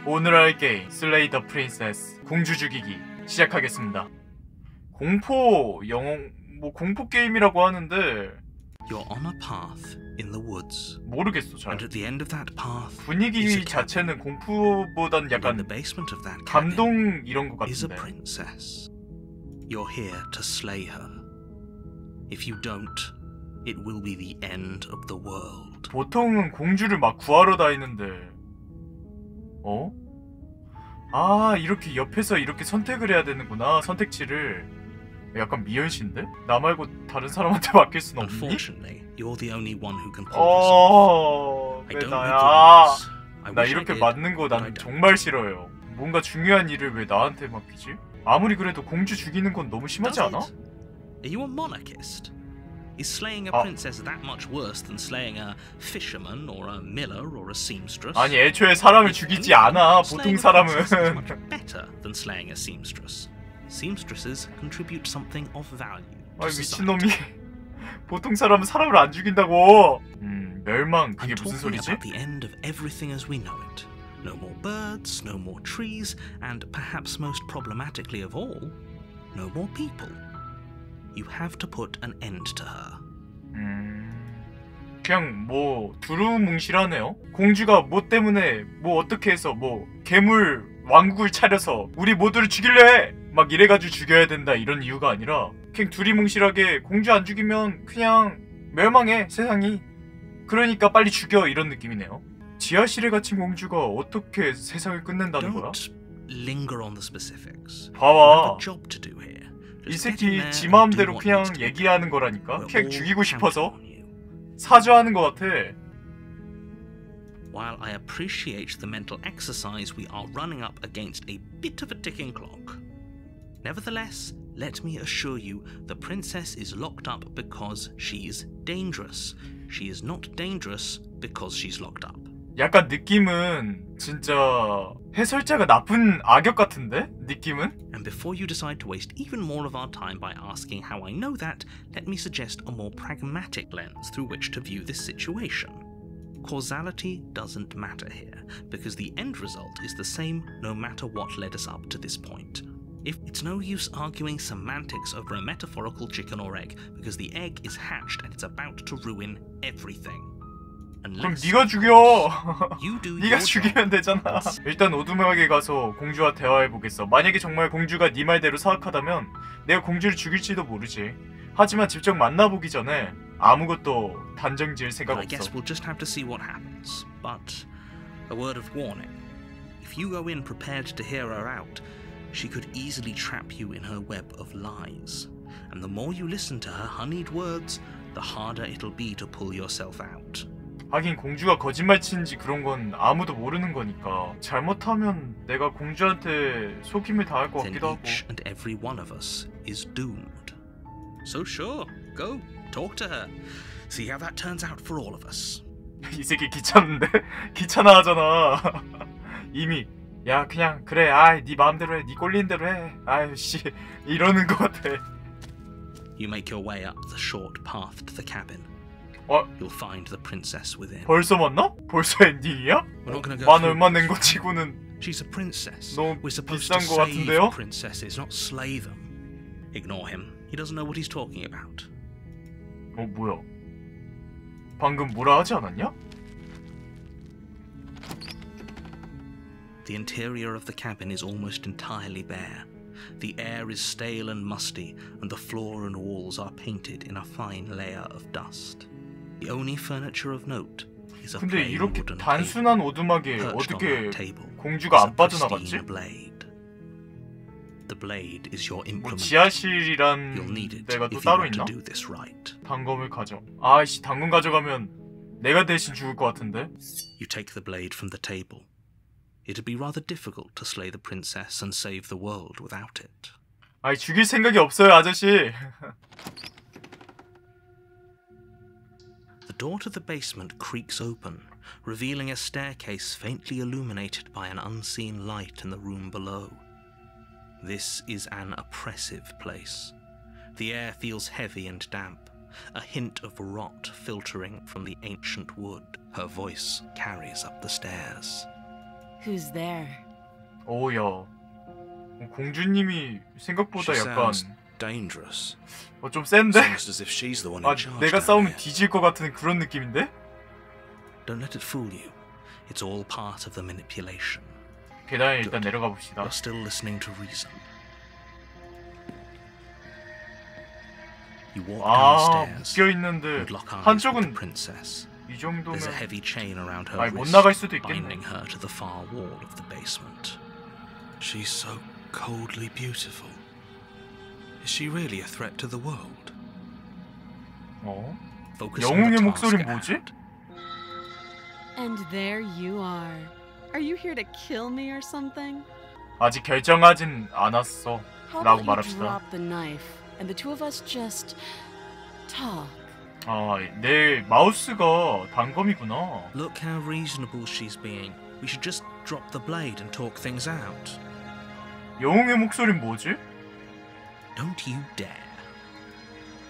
오늘 할 게임 슬레이 더 프린세스 공주 죽이기 시작하겠습니다. 공포 공포 게임이라고 하는데 You're on a path in the woods. 모르겠어 잘. And at the end of that path, 분위기 자체는 공포보단 약간 in the basement of that 감동 이런 것 is a 같은데. princess. You're here to slay her. If you don't, it will be the end of the world. 보통은 공주를 막 구하러 다니는데 어? 아 이렇게 옆에서 이렇게 선택을 해야 되는구나. 선택지를. 약간 미연신데? 나 말고 다른 사람한테 맡길 순 없니? Unfortunately, you're the only one who can pull this off. 왜 나야? 나 이렇게 맞는 거 난 정말 싫어요. 뭔가 중요한 일을 왜 나한테 맡기지? 아무리 그래도 공주 죽이는 건 너무 심하지 않아? Are you a monarchist? Is slaying a princess that much worse than slaying a fisherman or a miller or a seamstress? 아니 애초에 사람을 죽이지 않아. 보통 사람은. much better than slaying a seamstress. Seamstresses contribute something of value. 아이 미친놈이. 보통 사람은 사람을 안 죽인다고. 멸망 그게 무슨 소리지? About the end of everything as we know it. No more birds, no more trees, and perhaps most problematically of all, no more people. You have to put an end to her. 그냥 뭐 두루뭉실하네요. 공주가 뭐 때문에 뭐 어떻게 해서 뭐 괴물 왕국을 차려서 우리 모두를 죽일래 해! 막 이래가지고 죽여야 된다 이런 이유가 아니라 그냥 두리뭉실하게 공주 안 죽이면 그냥 멸망해 세상이. 그러니까 빨리 죽여 이런 느낌이네요. 지하실에 갇힌 공주가 어떻게 세상을 끝낸다는 거야? Linger on the specifics. 봐봐. Job to do here. 이 새끼 지 마음대로 그냥 얘기하는 거라니까? 그냥 죽이고 싶어서? 사죄하는 것 같아. While I appreciate the mental exercise, we are running up against a bit of a ticking clock. Nevertheless, let me assure you, the princess is locked up because she's dangerous. She is not dangerous because she's locked up. 약간 느낌은 진짜 해설자가 나쁜 악역 같은데? 느낌은? And before you decide to waste even more of our time by asking how I know that, let me suggest a more pragmatic lens through which to view this situation. Causality doesn't matter here, because the end result is the same no matter what led us up to this point. It's no use arguing semantics over a metaphorical chicken or egg, because the egg is hatched and it's about to ruin everything. 그럼 네가 죽여! 네가 죽이면 되잖아. 일단 오두막에 가서 공주와 대화해보겠어. 만약에 정말 공주가 네 말대로 사악하다면 내가 공주를 죽일지도 모르지. 하지만 직접 만나보기 전에 아무것도 단정 지을 생각 없어. I guess we'll just have to see what happens. But a word of warning. If you go in prepared to hear her out, she could easily trap you in her web of lies. And the more you listen to her honeyed words, the harder it'll be to pull yourself out. 하긴 공주가 거짓말 치는지 그런 건 아무도 모르는 거니까 잘못하면 내가 공주한테 속임을 당할 것 같기도 하고. Then each and every one of us is doomed. So sure, go talk to her. See how that turns out for all of us. 이 새끼 귀찮은데? 귀찮아하잖아. 이미 야 그냥 그래 아이 네 마음대로 해 네 꼴리는 대로 해 아유 씨 이러는 것 같아. You make your way up the short path to the cabin. You'll find the princess within. 벌써 만나? 벌써 엔딩이야? 만 얼마 낸 거 치고는 She's a princess. 너무 We're supposed 비싼 to 거 save 같은데요? princesses, not slay them. Ignore him. He doesn't know what he's talking about. 뭐야? 방금 뭐라 하지 않았냐? The interior of the cabin is almost entirely bare. The air is stale and musty, and the floor and walls are painted in a fine layer of dust. The only furniture of note is a 근데 plain 이렇게 wooden 단순한 오두막에 table. 어떻게 Perched on that table 공주가 is 안 a 빠져나갔지? pristine blade. The blade is your 뭐 implement. 지하실이란 You'll need it 데가 또 if you 따로 want 있나? to do this right. 단검을 가져. 아이씨 단검 가져가면 내가 대신 죽을 것 같은데? You take the blade from the table. It'd be rather difficult to slay the princess and save the world without it. 아이 죽일 생각이 없어요 아저씨. The door to the basement creaks open, revealing a staircase faintly illuminated by an unseen light in the room below. This is an oppressive place. The air feels heavy and damp, a hint of rot filtering from the ancient wood. Her voice carries up the stairs. Who's there? 오야. 공주님이 생각보다 She 약간 sounds dangerous. 좀 센데? Almost as if she's the one in 아 charge. 내가 down 싸우면 here. 뒤질 것 같은 그런 느낌인데? Don't let it fool you. It's all part of the manipulation. 계단에 일단 내려가 봅시다. You're still listening to reason. You walk 아 downstairs 묶여 있는데 and lock eyes with the 한쪽은 princess. 이 정도면 There's a heavy chain around her 아니 못 wrist, 나갈 수도 있겠네. binding her to the far wall of the basement. She's so coldly beautiful. Is she really a threat to the world? 어? Focus on the 영웅의 task 목소리는 at 뭐지? hand. And there you are. Are you here to kill me or something? 아직 결정하진 않았어. How 라고 about you 말합시다. drop the knife and the two of us just talk? 아, 내 마우스가 단검이구나. Look how reasonable she's being. We should just drop the blade and talk things out. 영웅의 목소리는 뭐지? Don't you dare.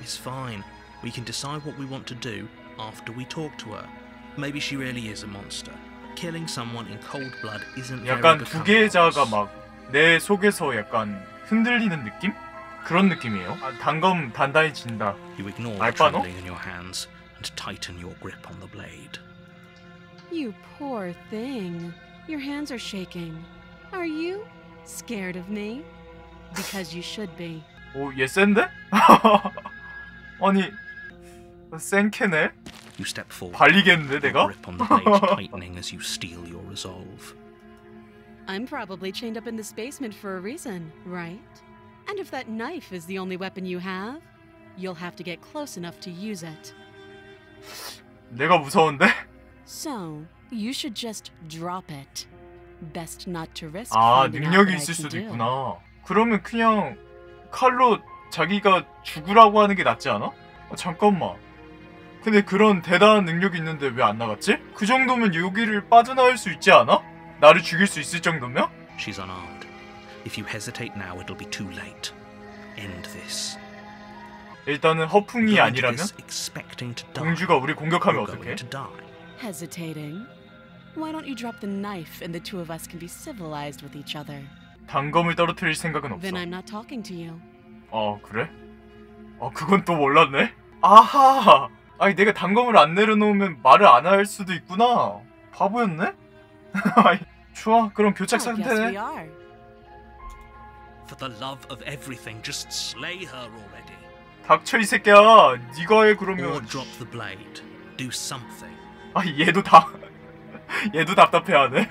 It's fine. We can decide what we want to do after we talk to her. Maybe she really is a monster. Killing someone in cold blood isn't very 약간 두 개의 becoming 자아가 us. 막 내 속에서 약간 흔들리는 느낌? 그런 느낌이에요. 아, 단검 단단히 진다. You ignore the 알바, 너? trembling in your hands and tighten your grip on the blade. You poor thing. Your hands are shaking. Are you scared of me? Because you should be. 오, 얘 센데? 아니, 센 캐네? You step forward. 발리겠는데 Your 내가? grip on the blade tightening as you steel your resolve. I'm probably chained up in this basement for a reason, right? And if that knife is the only weapon you have, you'll have to get close enough to use it. 내가 무서운데? So, you should just drop it. Best not to risk 아, finding out 능력이 what I 있을 can 수도 do. 있구나. 그러면 그냥 칼로 자기가 죽으라고 하는 게 낫지 않아? 아, 잠깐만. 근데 그런 대단한 능력이 있는데 왜 안 나갔지? 그 정도면 여기를 빠져나올 수 있지 않아? 나를 죽일 수 있을 정도면? She's unarmed. If you hesitate now, it'll be too late. End this. 일단은 허풍이 Go into 아니라면 this expecting to die. 공주가 우리 공격하면 You're 어떡해? going to die. Hesitating? Why don't you drop the knife and the two of us can be civilized with each other? 단검을 떨어뜨릴 생각은 없어. Then I'm not talking to you. 그래? 그건 또 몰랐네? 아하! 아니 내가 단검을 안 내려놓으면 말을 안 할 수도 있구나. 바보였네? 아이, 좋아, 그럼 교착 I guess we 상태네. are. For the love of everything, just slay her already. 닥쳐 이 새끼야. 네가 해 Or 그러면. drop the blade. Do something. 얘도 답답해하네.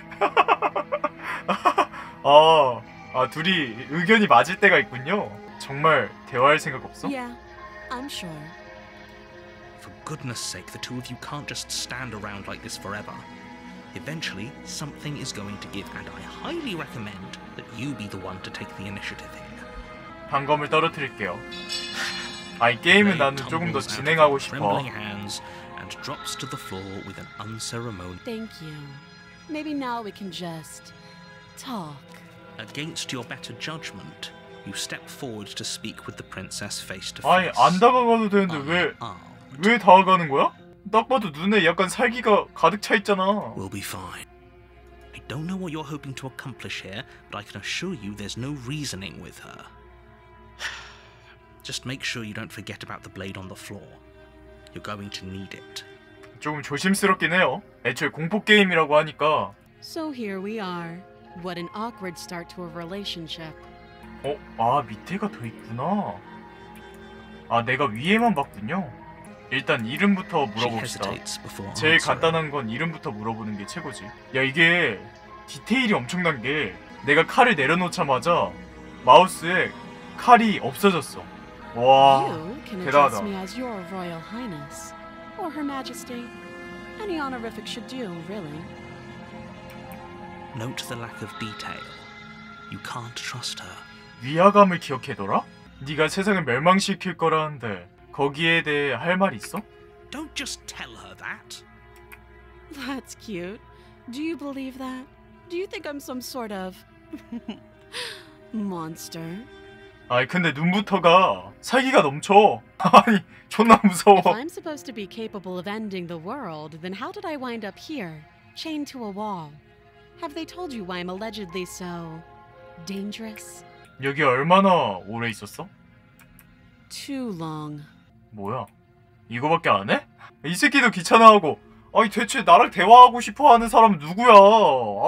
둘이 의견이 맞을 때가 있군요. 정말 대화할 생각 없어? Yeah, I'm sure. For goodness sake, the two of you can't just stand around like this forever. Eventually, something is going to give, and I highly recommend that you be the one to take the initiative here. 단검을 떨어뜨릴게요. 이 게임은 나는 조금 더 진행하고 싶어. Trembling hands and drops to the floor with an unceremonious. Thank you. Maybe now we can just talk. Against your better judgment, you step forward to speak with the princess face to 아니 face. 안 다가가도 되는데 왜 다가가는 거야? 딱 봐도 눈에 약간 살기가 가득 차 있잖아. We'll be fine. I don't know what you're hoping to accomplish here, but I can assure you there's no reasoning with her. Just make sure you don't forget about the blade on the floor. You're going to need it. 조금 조심스럽긴 해요. 애초에 공포 게임이라고 하니까. So here we are. What an awkward start to a relationship. 밑에가 더 있구나. 내가 위에만 봤군요. 일단 이름부터 She 물어봅시다. hesitates before 제일 answering. 간단한 건 이름부터 물어보는 게 최고지. 야, 이게 디테일이 엄청난 게 내가 칼을 내려놓자마자 마우스에 칼이 없어졌어. 와, You can 대단하다. address me as your Royal Highness or Her Majesty. Any honorific should do, really. Note the lack of detail. You can't trust her. 위화감을 기억해둬라? 네가 세상을 멸망시킬 거라는데 거기에 대해 할 말 있어? Don't just tell her that. That's cute. Do you believe that? Do you think I'm some sort of monster? 근데 눈부터가 살기가 넘쳐. 아니, 존나 무서워. If I'm supposed to be capable of ending the world, then how did I wind up here, chained to a wall? Have they told you why I'm allegedly so dangerous? 여기 얼마나 오래 있었어? Too long. 뭐야? 이거밖에 안 해? 이 새끼도 귀찮아하고. 아니 대체 나랑 대화하고 싶어하는 사람은 누구야?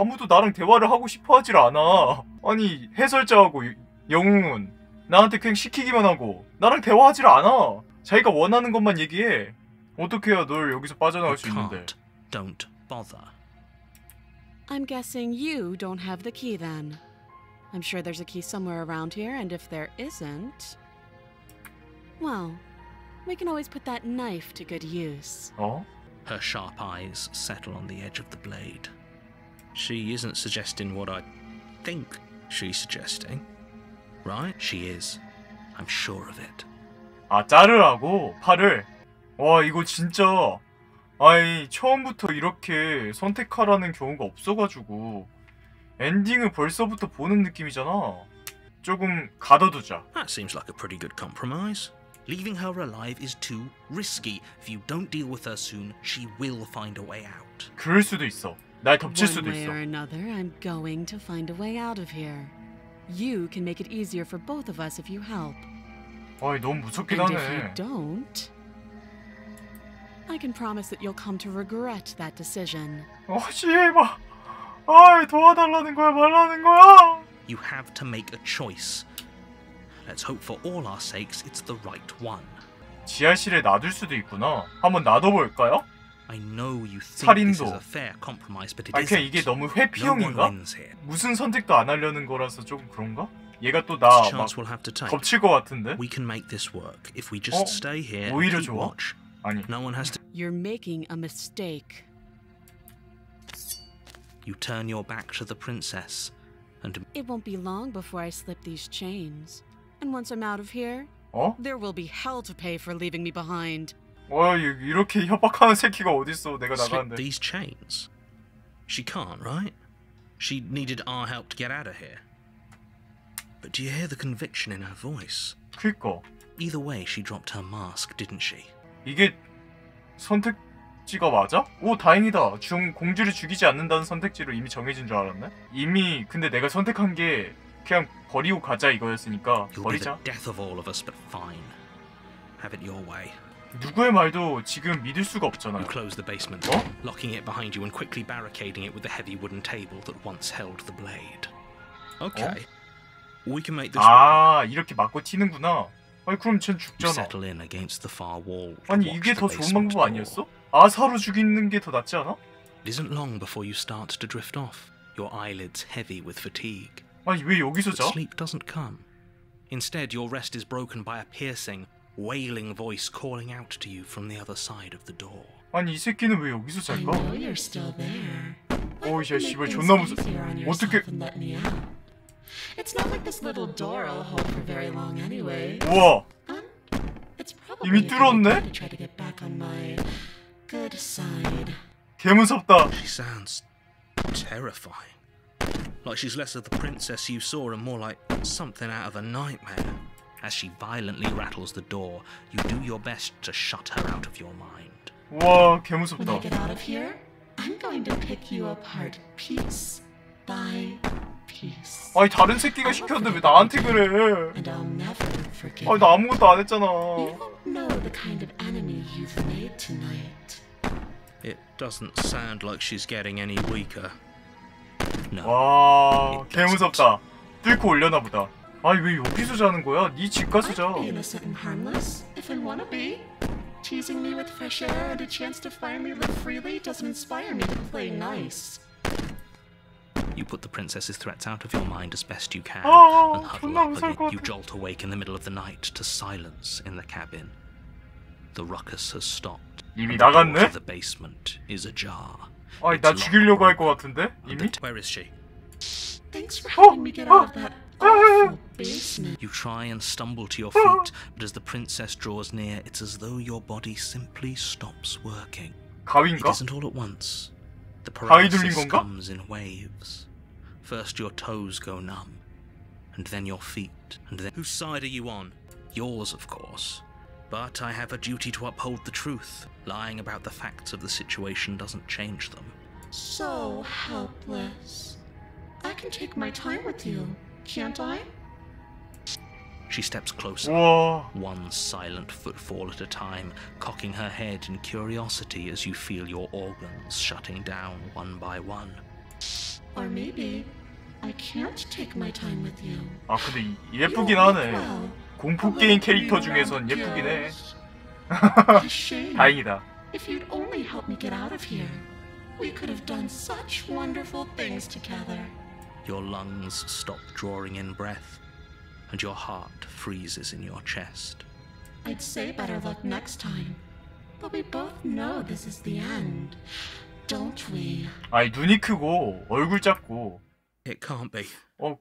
아무도 나랑 대화를 하고 싶어하질 않아. 아니 해설자하고 영웅은 나한테 그냥 시키기만 하고 나랑 대화하질 않아. 자기가 원하는 것만 얘기해. 어떻게 해야 널 여기서 빠져나갈 수 있는데? Don't bother. I'm guessing you don't have the key then. I'm sure there's a key somewhere around here, and if there isn't, well, we can always put that knife to good use. 어? Her sharp eyes settle on the edge of the blade. She isn't suggesting what I think she's suggesting. Right? She is. I'm sure of it. 아, 자르라고? 팔을? 와, 이거 진짜 아니 처음부터 이렇게 선택하라는 경우가 없어가지고 엔딩을 벌써부터 보는 느낌이잖아. 조금 가둬두자. That seems like a pretty good compromise. Leaving her alive is too risky. If you don't deal with her soon, she will find a way out. 그럴 수도 있어. 날 덮칠 One 수도 way 있어. or another, I'm going to find a way out of here. You can make it easier for both of us if you help. 아이 너무 무섭긴 And if 하네. you don't, I can promise that you'll come to regret that decision. 씨발. 아이 도와달라는 거야 말라는 거야. You have to make a choice. Let's hope for all our sakes it's the right one. 지하실에 놔둘 수도 있구나. 한번 놔둬볼까요? I know you think 살인도. this is a fair compromise, but it 아니 그냥 isn't. 이게 너무 No one 회피형인가? wins here. 무슨 선택도 안 하려는 거라서 조금 그런가? 얘가 또 나 It's a 막 chance we'll have to take. 덮칠 것 같은데? We can make this work if we just stay here and 오히려 keep 좋아? watch. 아니 No one has to. You're making a mistake. You turn your back to the princess, and It won't be long before I slip these chains. And once I'm out of here, 어? there will be hell to pay for leaving me behind. 이렇게 협박하는 새끼가 어딨어 내가 slip 나가는데. these chains. She can't, right? She needed our help to get out of here. But do you hear the conviction in her voice? 그니까 Either way, she dropped her mask, didn't she? 이게 선택지가 맞아? 오 다행이다. 공주를 죽이지 않는다는 선택지로 이미 정해진 줄 알았네? 이미 근데 내가 선택한 게 그냥 버리고 가자 이거였으니까 You'll be 버리자. the death of all of us, but fine. Have it your way. 누구의 말도 지금 믿을 수가 You 없잖아요. close the basement, 어? locking it behind you and quickly barricading it with the heavy wooden table that once held the blade. Okay. We can make this work. 아 이렇게 맞고 튀는구나. 아니 그럼 쟨 You 죽잖아. settle in against the far wall. to 아니 watch 이게 the 더 좋은 basement 방법 door. 아니었어? 아사로 죽이는 게 더 낫지 않아? It isn't long before you start to drift off, your eyelids heavy with fatigue. 아니 왜 여기서 But 자? sleep doesn't come. Instead, your rest is broken by a piercing, wailing voice calling out to you from the other side of the door. 아니 이 새끼는 왜 여기서 I 잘까? know you're still there. 어이 야 Make 씨발 things 존나 무서. easier on 어떻게? yourself and let me out. It's not like this little door will hold for very long anyway. 우와 It's probably 이미 a good 뚫었네? idea to try to get back on my good side. 개 무섭다. She sounds terrifying. Like she's less of the princess you saw and more like something out of a nightmare. As she violently rattles the door, you do your best to shut her out of your mind. 우와 개 When I 무섭다. get out of here, I'm going to pick you apart piece by piece. 아니 다른 새끼가 시켰는데 왜 나한테 그래? And I'll never forget. 아니 나 아무것도 안 했잖아. You don't know the kind of enemy you've made tonight. It doesn't sound like she's getting any weaker. No. 와, 개 무섭다. 뚫고 올려나 보다. 아니 왜 여기서 자는 거야? 네 집 가서 I 자. can be innocent and harmless if I want to be. Teasing me with fresh air and a chance to finally live freely doesn't inspire me to play nice. You put the princess's threats out of your mind as best you can, 아, and huddle 존나 up 무서울 것 again. You 같아. jolt awake in the middle of the night to silence in the cabin. The ruckus has stopped. 이미 and the door 나갔네? to the basement is ajar. 아니 It's 나 locked 죽이려고 할 것 on 같은데? the 이미? where is she? Thanks for helping me get out of that awful basement. You try and stumble to your feet, but as the princess draws near, it's as though your body simply stops working. It 가위인가? isn't all at once. The 가위 눌린 paralysis 건가? comes in waves. First your toes go numb, and then your feet, and then... Whose side are you on? Yours, of course. But I have a duty to uphold the truth. Lying about the facts of the situation doesn't change them. So helpless. I can take my time with you, can't I? She steps closer, 우와. one silent footfall at a time, cocking her head in curiosity as you feel your organs shutting down one by one. Or maybe I can't take my time with you. 아 근데 예쁘긴 하네. 공포 게임 캐릭터 중에선 예쁘긴 해. 다행이다. If you'd only help me get out of here, we could have done such wonderful things together. Your lungs stop drawing in breath, and your heart freezes in your chest. I'd say better luck next time, but we both know this is the end, don't we? 아니 눈이 크고 얼굴 작고. It can't be.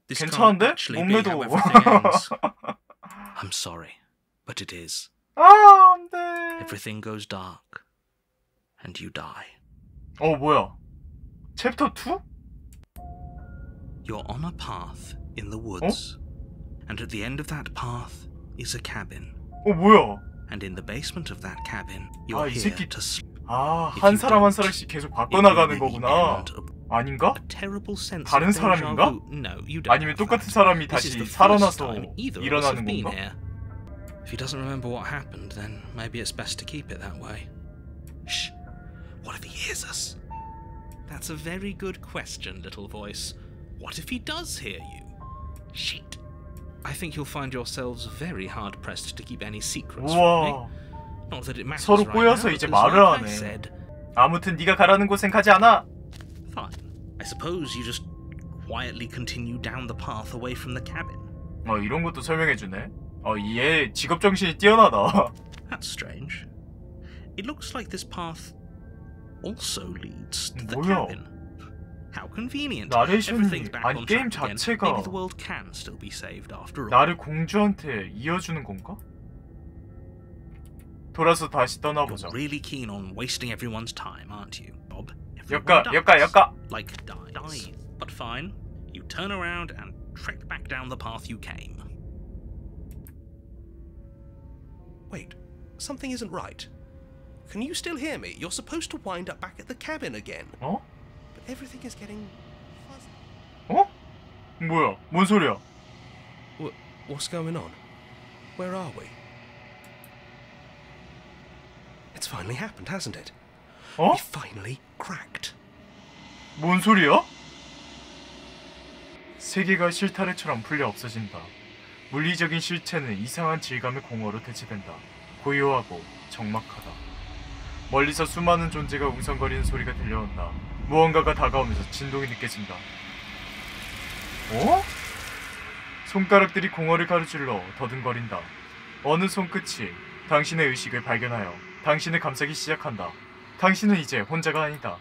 This 괜찮은데? can't actually be 몸매도. how everything ends. I'm sorry, but it is. 아 안돼. Everything goes dark, and you die. 뭐야? 챕터 2? You're on a path in the woods, and at the end of that path is a cabin. 뭐야? And in the basement of that cabin, you're 이 here 새끼. to sleep. 한 사람 한 사람씩 계속 바꿔나가는 거구나. 아닌가? A terrible sense 다른 of déjà 사람인가? vu. No, you don't. 아니면 have 똑같은 that. 사람이 This is 다시 the first 살아나서 time either of us 일어나는 have been 건가? here. If he doesn't remember what happened, then maybe it's best to keep it that way. Shh. What if he hears us? That's a very good question, little voice. What if he does hear you? Shit. I think you'll find yourselves very hard pressed to keep any secrets from me. 우와. Not that it matters 서로 right 꼬여서 now, 이제 because 말을 like I 하네. said, 아무튼 네가 가라는 곳엔 가지 않아. fine. I suppose you just quietly continue down the path away from the cabin. 이런 것도 설명해주네. 얘 직업정신이 뛰어나다. That's strange. It looks like this path also leads to the 뭐야? cabin. How convenient. 나레이션이 Everything's back 아니 on 게임 track again. 자체가 Maybe the world can still be saved after all. 나를 공주한테 이어주는 건가? 돌아서 다시 떠나보자. You're really keen on wasting everyone's time, aren't you, Bob? 역가. Like die. But fine. You turn around and trek back down the path you came. Wait, something isn't right. Can you still hear me? You're supposed to wind up back at the cabin again. But everything is getting fuzzy. 뭐야? 뭔 소리야? What's going on? Where are we? It's finally happened, hasn't it? We finally cracked. 뭔 소리야? 세계가 실타래처럼 풀려 없어진다. 물리적인 실체는 이상한 질감의 공허로 대체된다. 고요하고 적막하다. 멀리서 수많은 존재가 웅성거리는 소리가 들려온다. 무언가가 다가오면서 진동이 느껴진다. 손가락들이 공허를 가로질러 더듬거린다. 어느 손끝이 당신의 의식을 발견하여 당신을 감싸기 시작한다. 당신은 이제 혼자가 아니다.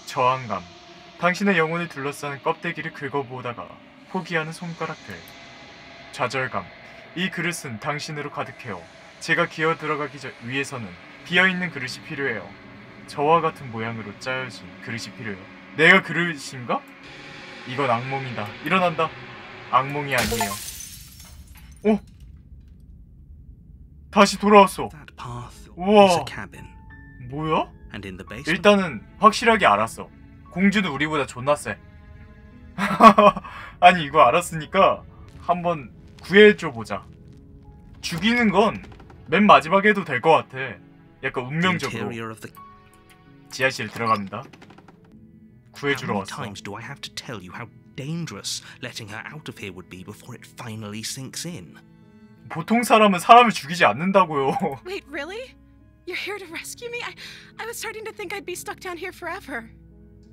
저항감. 당신의 영혼을 둘러싸는 껍데기를 긁어보다가 포기하는 손가락들. 좌절감. 이 그릇은 당신으로 가득해요. 제가 기어 들어가기 위해서는 비어있는 그릇이 필요해요. 저와 같은 모양으로 짜여진 그릇이 필요해요. 내가 그릇인가? 이건 악몽이다. 일어난다. 악몽이 아니에요. 다시 돌아왔어. 우와. 뭐야? 일단은 확실하게 알았어. 공주는 우리보다 존나 세. 아니 이거 알았으니까 한번 구해줘보자. 죽이는 건 맨 마지막에 해도 될 것 같아. 약간 운명적으로. 지하실 들어갑니다. 구해주러 왔어. How many times do I have to tell you how dangerous letting her out of here would be before it finally sinks in? 보통 사람은 사람을 죽이지 않는다고요. Wait, really? You're here to rescue me? I was starting to think I'd be stuck down here forever.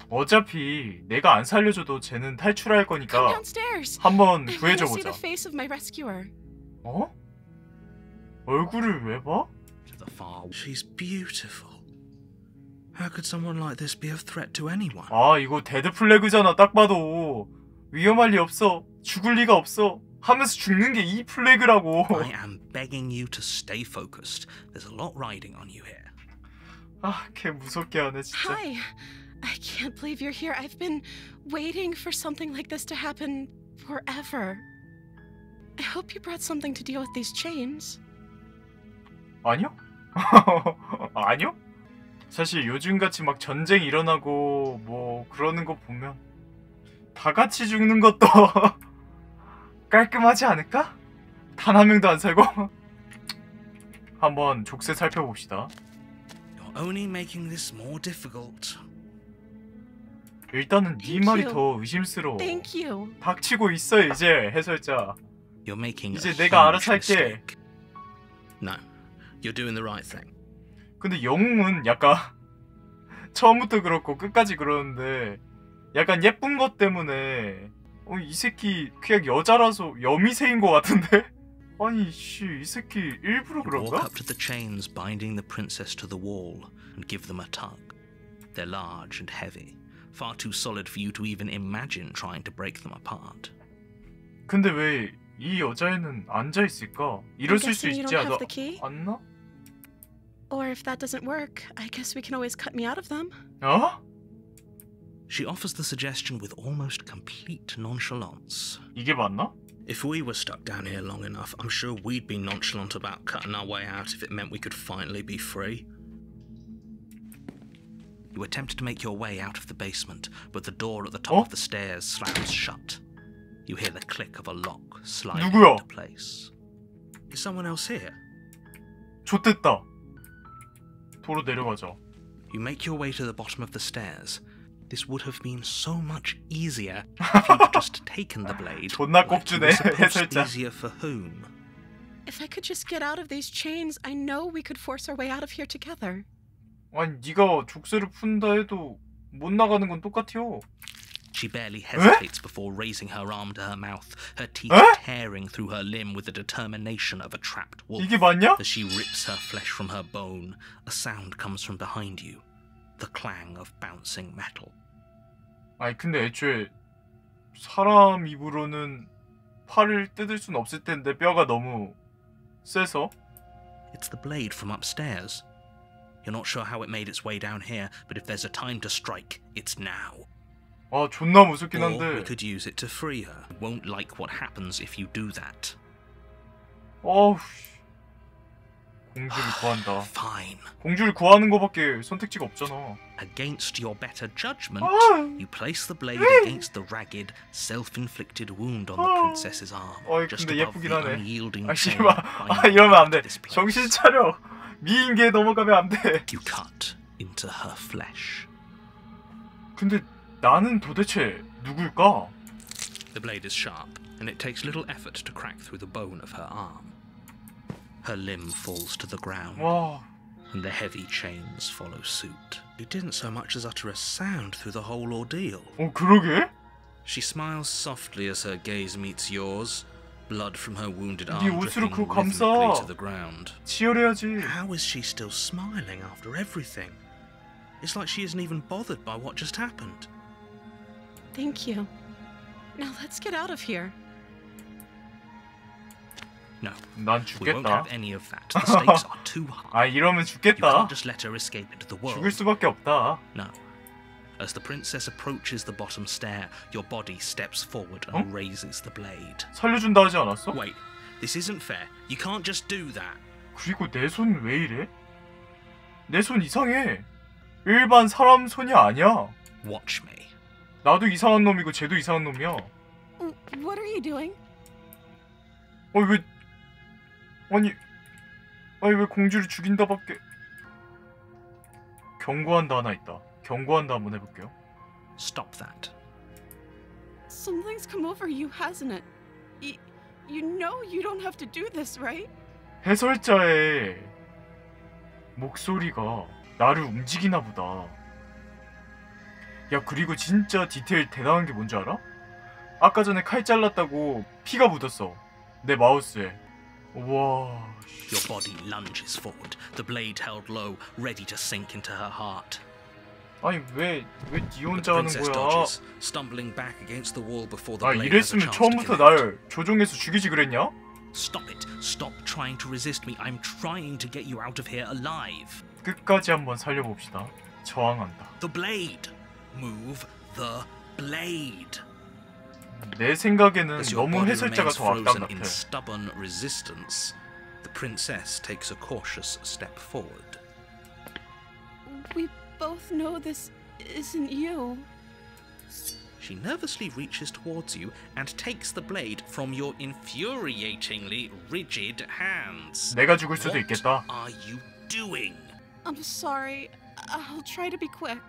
어차피 내가 안 살려줘도 쟤는 탈출할 Come 거니까 downstairs. 한번 I want to see 구해줘보자. the face of my rescuer. 얼굴을 왜 봐? She's beautiful. How could someone like this be a threat to anyone? 이거 데드 플래그잖아. 딱 봐도 위험할 리 없어. 죽을 리가 없어. 하면서 죽는 게 이 플래그라고. I am begging you to stay focused. There's a lot riding on you here. 걔 무섭게 하네 진짜. Hi. I can't believe you're here. I've been waiting for something like this to happen forever. I hope you brought something to deal with these chains. 아니요? 아니요? 사실 요즘같이 막 전쟁 일어나고 뭐 그러는 거 보면 다 같이 죽는 것도 깔끔하지 않을까? 단 한 명도 안 살고. 한번 족쇄 살펴봅시다. You're only making this more difficult. 일단은 네 Thank 말이 you. 더 의심스러워. Thank you. 닥치고 있어 이제 해설자. You're making 이제 a 내가 huge 알아서 할게. mistake. No, you're doing the right thing. 근데 영웅은 약간 처음부터 그렇고 끝까지 그러는데 약간 예쁜 것 때문에 이 새끼 그냥 여자라서 여미새인 것 같은데? 아니 씨, 이 새끼 일부러 You walk 그런가? up to the chains binding the princess to the wall and give them a tug. They're large and heavy, far too solid for you to even imagine trying to break them apart. 근데 왜 이 여자애는 앉아 있을까? 일어설 수 guessing you 있지 don't have the key? 않나? Or if that doesn't work, I guess we can always cut me out of them. 어? She offers the suggestion with almost complete nonchalance. 이게 맞나? If we were stuck down here long enough, I'm sure we'd be nonchalant about cutting our way out if it meant we could finally be free. You attempt to make your way out of the basement, but the door at the top of the stairs slams shut. You hear the click of a lock sliding 누구야? into place. Is someone else here? 좆됐다. 도로 내려가자. You make your way to the bottom of the stairs. This would have been so much easier if you'd just taken the blade. 존나 Like you were 꼽주네, supposed 해설자. easier for whom? If I could just get out of these chains, I know we could force our way out of here together. 아니 네가 족쇄를 푼다 해도 못 나가는 건 똑같아요. She barely hesitates before raising her arm to her mouth, her teeth tearing through her limb with the determination of a trapped wolf. 이게 맞냐? As she rips her flesh from her bone, a sound comes from behind you, the clang of bouncing metal. 아니 근데 애초에 사람 입으로는 팔을 뜯을 순 없을 텐데 뼈가 너무 세서. It's the blade from upstairs. You're not sure how it made its way down here, but if there's a time to strike, it's now. 아 존나 무섭긴 Or we 한데. could use it to free her. Won't like what happens if you do that. 어우. 공주를 구한다. Fine. 공주를 구하는 거밖에 선택지가 없잖아. Against your better judgment, 아. you place the blade against the ragged, self-inflicted wound on the princess's arm, 어이 just 근데 above 예쁘긴 the 하네. unyielding 아 chain 씨발. 아 이러면 안 돼. binding her to this place. 정신 차려. 미인계에 넘어가면 안 돼. You cut into her flesh. 근데 나는 도대체 누굴까? The blade is sharp, and it takes little effort to crack through the bone of her arm. Her limb falls to the ground, 와. and the heavy chains follow suit. You didn't so much as utter a sound through the whole ordeal. 그러게? She smiles softly as her gaze meets yours, blood from her wounded 네 arm 옷으로 dripping 그거 rhythmically 감싸. to the ground. 치열해야지. How is she still smiling after everything? It's like she isn't even bothered by what just happened. Thank you. Now let's get out of here. No, 난 we won't 죽겠다. have any of that. The stakes are too high. 아 이러면 You 죽겠다. can't just let her escape into the world. 죽을 수밖에 없다. No. As the princess approaches the bottom stair, your body steps forward and raises the blade. 살려준다 하지 않았어? Wait, this isn't fair. You can't just do that. 그리고 내 손 왜 이래? 내 손 이상해. 일반 사람 손이 아니야. Watch me. 나도 이상한 놈이고 쟤도 이상한 놈이야. What are you doing? 왜? 아니 왜 공주를 죽인다밖에. 경고한다 하나 있다. 경고한다 한번 해볼게요. Stop that. Something's come over you, hasn't it? You know you don't have to do this, right? 해설자의 목소리가 나를 움직이나 보다. 야 그리고 진짜 디테일 대단한 게 뭔지 알아? 아까 전에 칼 잘랐다고 피가 묻었어. 내 마우스에. 와. Your body lunges forward, the blade held low, ready to sink into her heart. 아니 왜 네 But the 혼자 하는 princess 거야? dodges, stumbling back against the wall before the 아 blade has a 이랬으면 chance to 처음부터 connect. 날 조종해서 죽이지 그랬냐? Stop it. Stop trying to resist me. I'm trying to get you out of here alive. 끝까지 한번 살려봅시다. 저항한다. The blade. Move the blade. 내 생각에는 As your 너무 body 해설자가 remains 더 악당 frozen in 같아. stubborn resistance, the princess takes a cautious step forward. We both know this isn't you. She nervously reaches towards you and takes the blade from your infuriatingly rigid hands. 내가 죽을 수도 있겠다. What are you doing? I'm sorry. I'll try to be quick.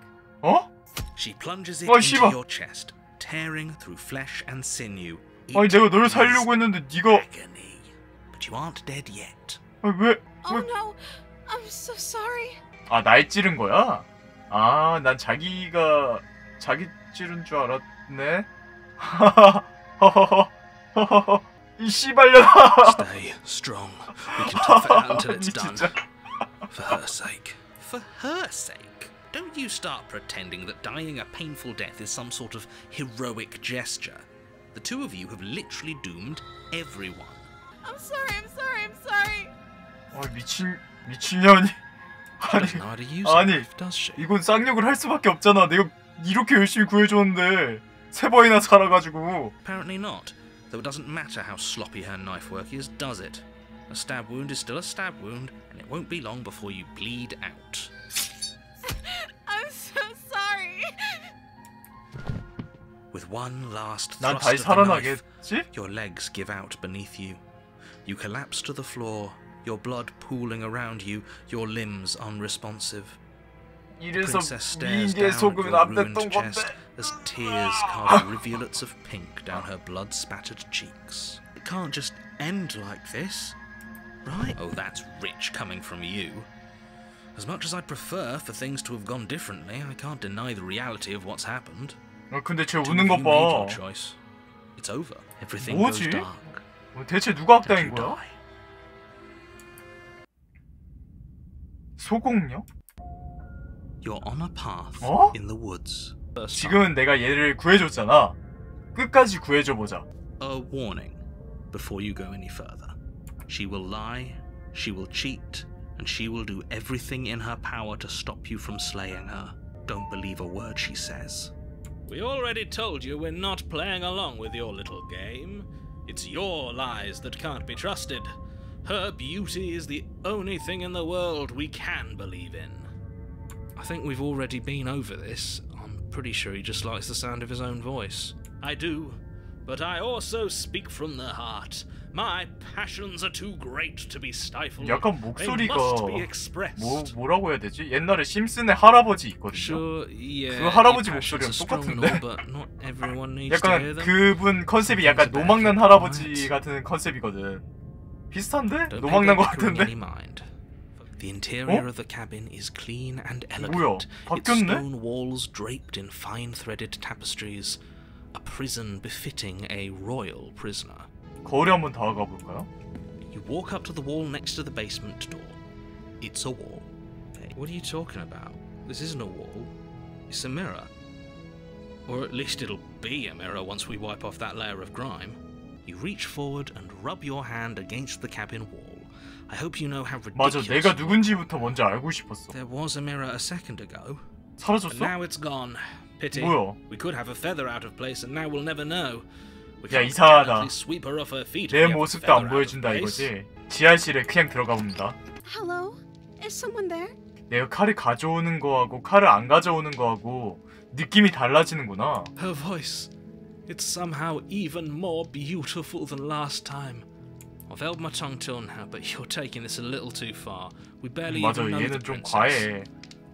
어? She plunges it into 씨발. your chest, tearing through flesh and sinew. 아니 내가 너를 살려고 했는데 네가 Agony. But you aren't dead yet. 아니 왜? Oh no. I'm so sorry. 아 날 찌른 거야? 아 난 자기가 자기 찌른 줄 알았네. 이 씨발려나. Stay strong. We can tough it out until it's done. For her sake. For her sake? Don't you start pretending that dying a painful death is some sort of heroic gesture. The two of you have literally doomed everyone. I'm sorry. I'm sorry. I'm sorry. 미친년이. She doesn't know how to use 아니 a knife, does she? 이건 쌍욕을 할 수밖에 없잖아. 내가 이렇게 열심히 구해줬는데 3번이나 살아가지고. Apparently not. Though it doesn't matter how sloppy her knife work is, does it? A stab wound is still a stab wound, and it won't be long before you bleed out. I'm so sorry. With one last 난 thrust 다시 of the knife, 살아나겠지? your legs give out beneath you. You collapse to the floor, your blood pooling around you, your limbs unresponsive. 이래서 Princess stares 미인계의 down at 속음은 your 안 ruined 됐던 건데. chest as tears carve rivulets of pink down her blood-spattered cheeks. It can't just end like this, right? Oh, that's rich coming from you. As much as I'd prefer for things to have gone differently, I can't deny the reality of what's happened. 근데 쟤 Two 우는 of 것 you made your 봐. choice. It's over. Everything 뭐지? goes dark. 대체 누가 And 악당인 you 거야? die. 소공녀? You're on a path 어? in the woods. 지금은 내가 얘를 구해줬잖아. 끝까지 구해줘보자. A warning before you go any further. She will lie, she will cheat, and she will do everything in her power to stop you from slaying her. Don't believe a word she says. We already told you we're not playing along with your little game. It's your lies that can't be trusted. Her beauty is the only thing in the world we can believe in. I think we've already been over this. I'm pretty sure he just likes the sound of his own voice. I do, but I also speak from the heart. My passions are too great to be stifled. 약간 They 목소리가 must be expressed. 뭐라고 해야 되지? 옛날에 심슨의 할아버지 있거든요. Sure, yeah. 그 할아버지 your 목소리랑 passions are strong and 똑같은데? all, but not everyone needs to hear 약간 them. 그분 컨셉이 약간 노망난 할아버지 같은 컨셉이거든. 비슷한데? Don't 노망난 것 pay that 같은데? any mind. The interior of the cabin is clean and elegant. 뭐야? Its 바뀌었네? stone walls draped in fine-threaded tapestries. A prison befitting a royal prisoner. 거울에 한번 다가가 볼까요? You walk up to the wall next to the basement door. It's a wall. Hey, what are you talking about? This isn't a wall. It's a mirror. Or at least it'll be a mirror once we wipe off that layer of grime. You reach forward and rub your hand against the cabin wall. I hope you know how 맞아, ridiculous. 내가 누군지부터 먼저 알고 싶었어. There was a mirror a second ago. But 사라졌어? now it's gone. Pity. 뭐야? We could have a feather out of place and now we'll never know. We 야, can't 이상하다. gallantly sweep her off her feet if 내 we have a 모습도 feather 안 out of 보여준다 place. 이거지? 지하실에 그냥 들어가 봅니다. Hello? Is someone there? 내가 칼을 가져오는 거하고 칼을 안 가져오는 거하고 느낌이 달라지는구나. Her voice. It's somehow even more beautiful than last time. I've held my tongue till now, but you're taking this a little too far. We barely 맞아, even know the 얘는 좀 princess. 과해.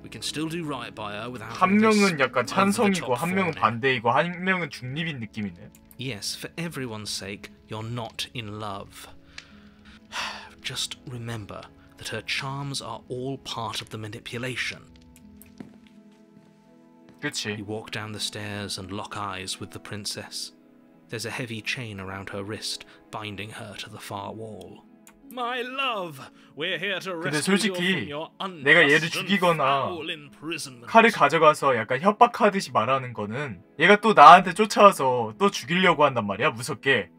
We can still do right by her without 한 this 명은 약간 찬성이고 over-the-top 한 명은 fawning. 반대이고 한 명은 중립인 느낌이네. Yes, for everyone's sake, you're not in love. Just remember that her charms are all part of the manipulation. 그치? You walk down the stairs and lock eyes with the princess. There's a heavy chain around her wrist, binding her to the far wall. My love, we're here to 근데 rescue you 솔직히 from your 내가 얘를 unjust and 죽이거나 foul imprisonment. 칼을 가져가서 약간 협박하듯이 말하는 거는 얘가 또 나한테 쫓아와서 또 죽이려고 한단 말이야, 무섭게.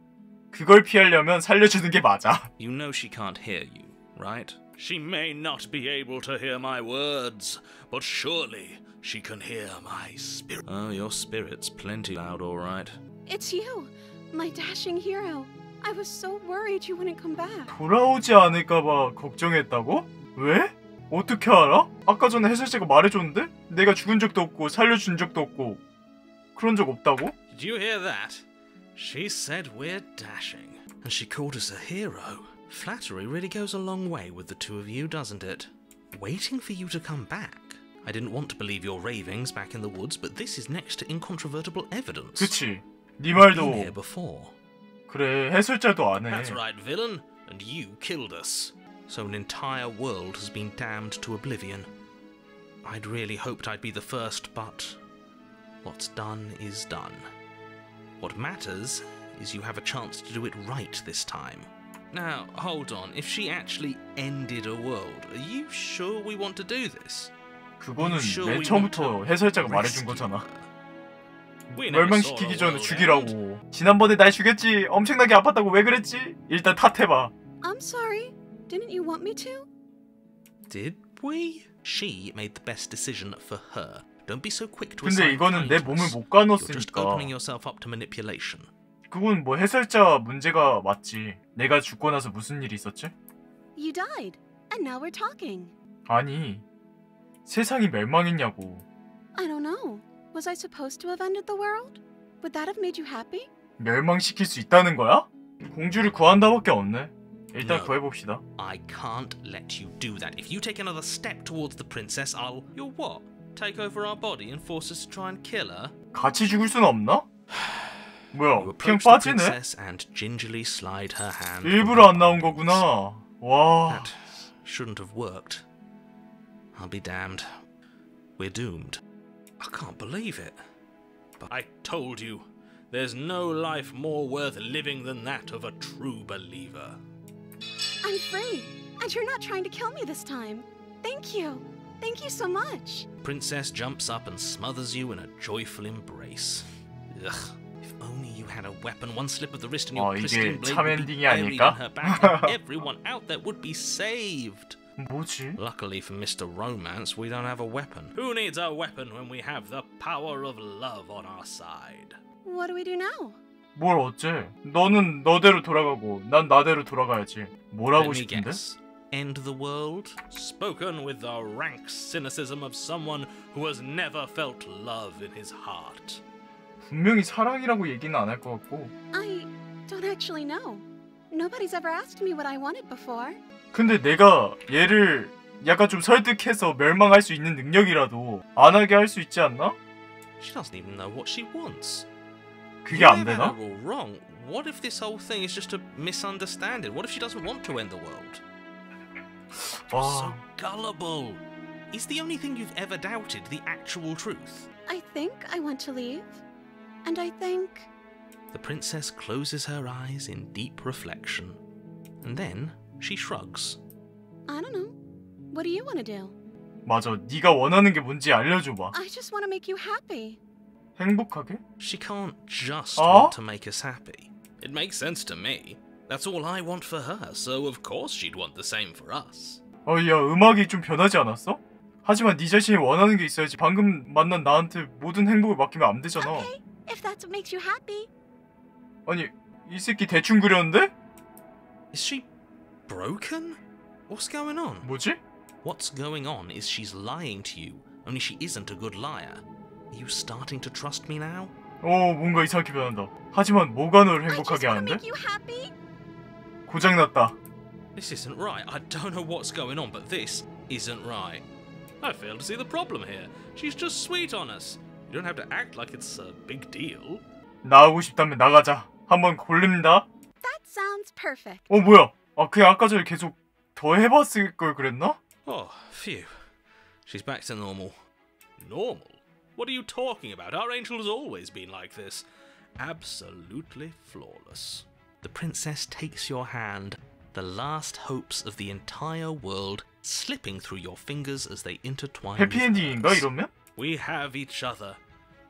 그걸 피하려면 살려주는 게 맞아. You know she can't hear you, right? She may not be able to hear my words, but surely she can hear my spirit. Oh, your spirit's plenty loud, all right. It's you, my dashing hero. I was so worried you wouldn't come back. 돌아오지 않을까봐 걱정했다고? 왜? 어떻게 알아? 아까 전에 해설자가 말해줬는데? 내가 죽은 적도 없고 살려준 적도 없고 그런 적 없다고? Did you hear that? She said we're dashing. And she called us a hero. Flattery really goes a long way with the two of you, doesn't it? Waiting for you to come back. I didn't want to believe your ravings back in the woods, but this is next to incontrovertible evidence. 그치. 네 말도. Been here before. 그래, 해설자도 안 해. That's right, villain. And you killed us. So an entire world has been damned to oblivion. I'd really hoped I'd be the first, but what's done is done. What matters is you have a chance to do it right this time. Now, hold on. If she actually ended a world, are you sure we want to do this? 그거는 맨 처음부터 해설자가 말해준 거잖아. 멸망시키기 전에 죽이라고. 지난번에 날 죽였지. 엄청나게 아팠다고 왜 그랬지? 일단 탓해봐. I'm sorry. Didn't you want me to? Did we? She made the best decision for her. Don't be so quick to 근데 assign 이거는 내 몸을 kindness. 못 You're just 가눴으니까. opening yourself up to manipulation. 그건 뭐 해설자 문제가 맞지. 내가 죽고 나서 무슨 일이 있었지? You died, and now we're talking. 아니, 세상이 멸망했냐고. I don't know. Was I supposed to have ended the world? Would that have made you happy? 멸망시킬 수 있다는 거야? 공주를 구한다밖에 없네. 일단 구해봅시다. I can't let you do that. If you take another step towards the princess, I'll... You'll what? Take over our body and force us to try and kill her? 같이 죽을 수는 없나? 뭐야, You 그냥 approach the 빠지네? princess and gingerly slide her hand. 일부러 안 나온 거구나. 와. That shouldn't have worked. I'll be damned. We're doomed. I can't believe it. But I told you, there's no life more worth living than that of a true believer. I'm free, and you're not trying to kill me this time. Thank you. Thank you so much. Princess jumps up and smothers you in a joyful embrace. Ugh. If only you had a weapon, one slip of the wrist and your pristine 이게 blade 참 would be 엔딩이 buried in 아닐까? her back and everyone out there would be saved. 뭐지? Luckily for Mr. Romance, we don't have a weapon. Who needs a weapon when we have the power of love on our side? What do we do now? 뭘 어째? 너는 너대로 돌아가고 난 나대로 돌아가야지. 뭘 하고 Let me 싶은데? guess. End the world? Spoken with the rank cynicism of someone who has never felt love in his heart. 분명히 사랑이라고 얘기는 안 할 것 같고. I don't actually know. Nobody's ever asked me what I wanted before. 근데 내가 얘를 약간 좀 설득해서 멸망할 수 있는 능력이라도 안 하게 할 수 있지 않나? She doesn't even know what she wants. 그게 안 You may have 되나? had her all wrong. What if this whole thing is just a misunderstanding? What if she doesn't want to end the world? So 와, gullible. Is the only thing you've ever doubted the actual truth? I think I want to leave. And I think... The princess closes her eyes in deep reflection. And then she shrugs. I don't know. What do you want to do? 맞아. 네가 원하는 게 뭔지 알려줘봐. I just want to make you happy. 행복하게? She can't just Oh? want to make us happy. It makes sense to me. That's all I want for her, so of course she'd want the same for us. 야, 음악이 좀 변하지 않았어? 하지만 네 자신이 원하는 게 있어야지. 방금 만난 나한테 모든 행복을 맡기면 안 되잖아. Okay, if that's what makes you happy. 아니, 이 새끼 대충 그렸는데? Is she broken? What's going on? 뭐지? What's going on is she's lying to you, only she isn't a good liar. Are you starting to trust me now? 뭔가 이상하게 변한다. 하지만 뭐가 널 I just 행복하게 want to 하는데? make you happy. 고장났다. This isn't right. I don't know what's going on, but this isn't right. I fail to see the problem here. She's just sweet on us. You don't have to act like it's a big deal. 나오고 싶다면 나가자. 한번 골릅니다. That sounds perfect. 뭐야? 그냥 아까 전에 계속 더 해봤을 걸 그랬나? Oh, phew. She's back to normal. Normal? What are you talking about? Our angel has always been like this. Absolutely flawless. The princess takes your hand, the last hopes of the entire world slipping through your fingers as they intertwine. 해피엔딩인가 이러면? We have each other.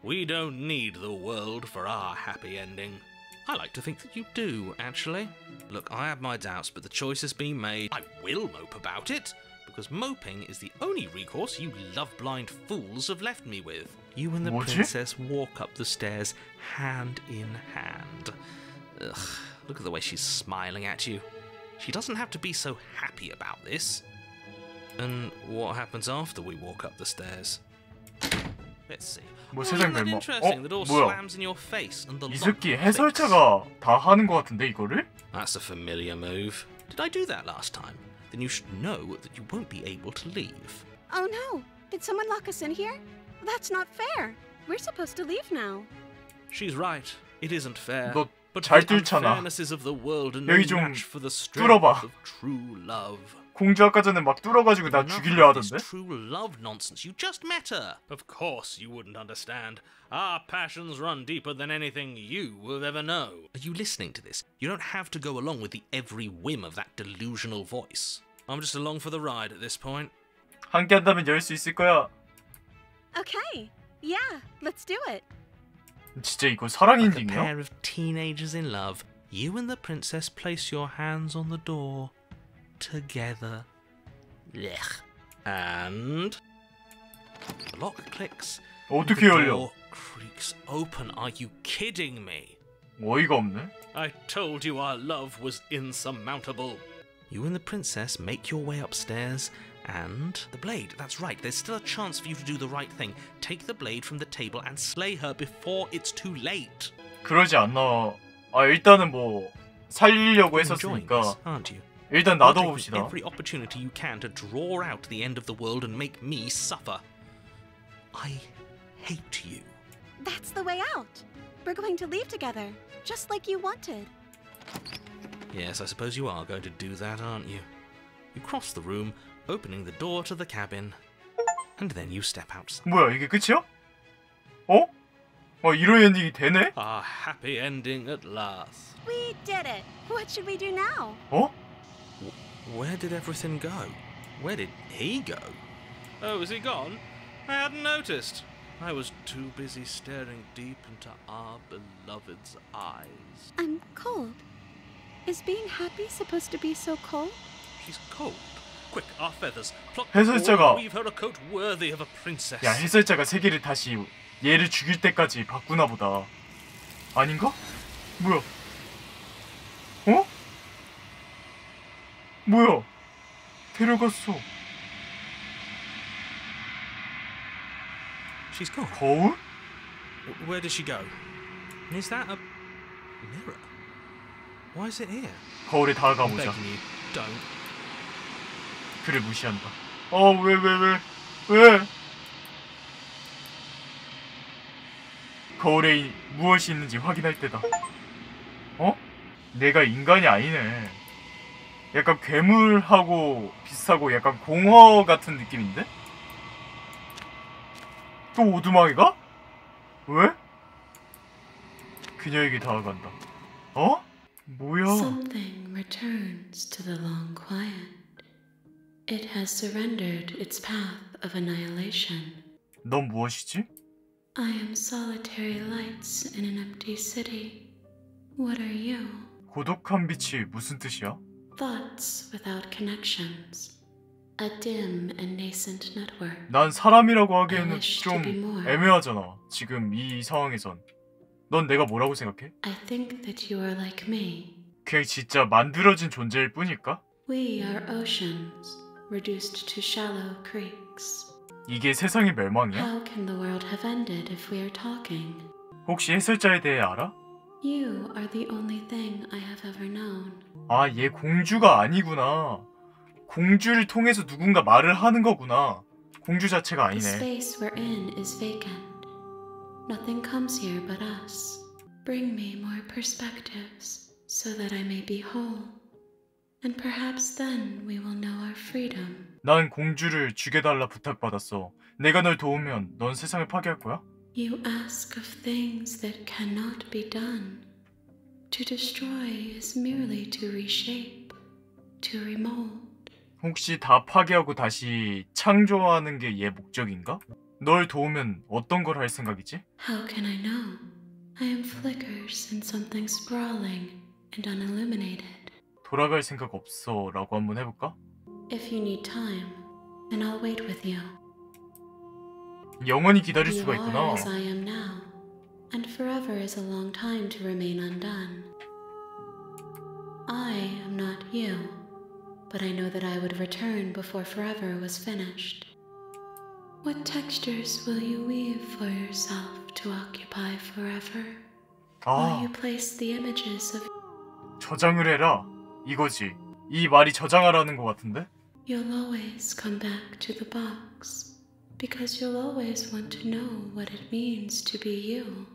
We don't need the world for our happy ending. I like to think that you do, actually. Look, I have my doubts, but the choice has been made. I will mope about it, because moping is the only recourse you love-blind fools have left me with. You and the 뭐지? princess walk up the stairs hand in hand. Ugh, look at the way she's smiling at you. She doesn't have to be so happy about this. And what happens after we walk up the stairs? Let's see. 뭐 세상 멸망. Interesting. The door 뭐야? slams in your face and the 이 lock 새끼 clicks. 해설자가 다 하는 것 같은데 이거를? That's a familiar move. Did I do that last time? Then you should know that you won't be able to leave. Oh no! Did someone lock us in here? That's not fair. We're supposed to leave now. She's right. It isn't fair. 너 But 잘 the 뚫잖아. unfairnesses of the world are no 여기 좀 match for the strength 뚫어봐. of true love. 공주 아까 전에 막 뚫어가지고 나 Enough 죽이려 of this 하던데? true love nonsense. You just met her. Of course you wouldn't understand. Our passions run deeper than anything you will ever know. Are you listening to this? You don't have to go along with the every whim of that delusional voice. I'm just along for the ride at this point. 함께 한다면 열 수 있을 거야. Okay. Yeah, let's do it. 진짜 이거 사랑 Like a 인딩이야? pair of teenagers in love, you and the princess place your hands on the door together. Blech. And the lock clicks. 어떻게 The 열려? door creaks open. Are you kidding me? 어이가 없네. I told you our love was insurmountable. You and the princess make your way upstairs, and the blade. That's right. There's still a chance for you to do the right thing. Take the blade from the table and slay her before it's too late. 그러지 않나. 아 일단은 뭐 살리려고 Enjoying 했었으니까 this, aren't you? 일단 You're 놔둬봅시다. taking every opportunity you can to draw out the end of the world and make me suffer. I hate you. That's the way out. We're going to leave together, just like you wanted. Yes, I suppose you are going to do that, aren't you? You cross the room, opening the door to the cabin, and then you step outside. 뭐야 이게 끝이야? 어? 이런 엔딩이 되네? A happy ending at last. We did it. What should we do now? 어? Where did everything go? Where did he go? Oh, is he gone? I hadn't noticed. I was too busy staring deep into our beloved's eyes. I'm cold. Is being happy supposed to be so cold? She's cold. Quick, our feathers. Pluck 해설자가- weave her a coat worthy of a princess. 야 해설자가 세계를 다시 얘를 죽일 때까지 바꾸나 보다. 아닌가? 뭐야? 어? 뭐야? 데려갔어. She's gone. 거울? Where did she go? Is that a mirror? Why is it here? 거울에 I'm 다가가보자. begging you, don't. 그를 무시한다. 왜? 거울에 무엇이 있는지 확인할 때다. 어? 내가 인간이 아니네. 약간 괴물하고 비슷하고 약간 공허 같은 느낌인데? 또 오두막이가? 왜? 그녀에게 다가간다. 어? 뭐야? Something returns to the long quiet. It has surrendered its path of annihilation. 넌 무엇이지? I am solitary lights in an empty city. What are you? 고독한 빛이 무슨 뜻이야? Thoughts without connections. A dim and nascent network. 난 사람이라고 하기에는 I wish to 좀 be more. 애매하잖아. 지금 이 상황에선. 넌 내가 뭐라고 생각해? I think that you are like me. 그냥 진짜 만들어진 존재일 뿐일까? We are oceans, reduced to shallow creeks. 이게 세상의 멸망이야? How can the world have ended if we are talking? 혹시 해설자에 대해 알아? You are the only thing I have ever known. 아, 얘 공주가 아니구나. 공주를 통해서 누군가 말을 하는 거구나. 공주 자체가 The 아니네. space we're in is vacant. Nothing comes here but us. Bring me more perspectives so that I may be whole. And perhaps then we will know our freedom. 난 공주를 죽여달라 부탁받았어. 내가 널 도우면 넌 세상을 파괴할 거야? You ask of things that cannot be done. To destroy is merely to reshape, to remold. 혹시 다 파괴하고 다시 창조하는 게 얘 목적인가? 널 도우면 어떤 걸 할 생각이지? How can I know? I am flickers in something sprawling and unilluminated. 돌아갈 생각 없어 라고 한번 해볼까? If you need time, then I'll wait with you. 영원히 기다릴 You 수가 are 있구나. as I am now, and forever is a long time to remain undone. I am not you, but I know that I would return before forever was finished. What textures will you weave for yourself to occupy forever? Will you place the images of... 저장을 해라. 이거지. 이 말이 저장하라는 것 같은데? You'll always come back to the box, because you'll always want to know what it means to be you.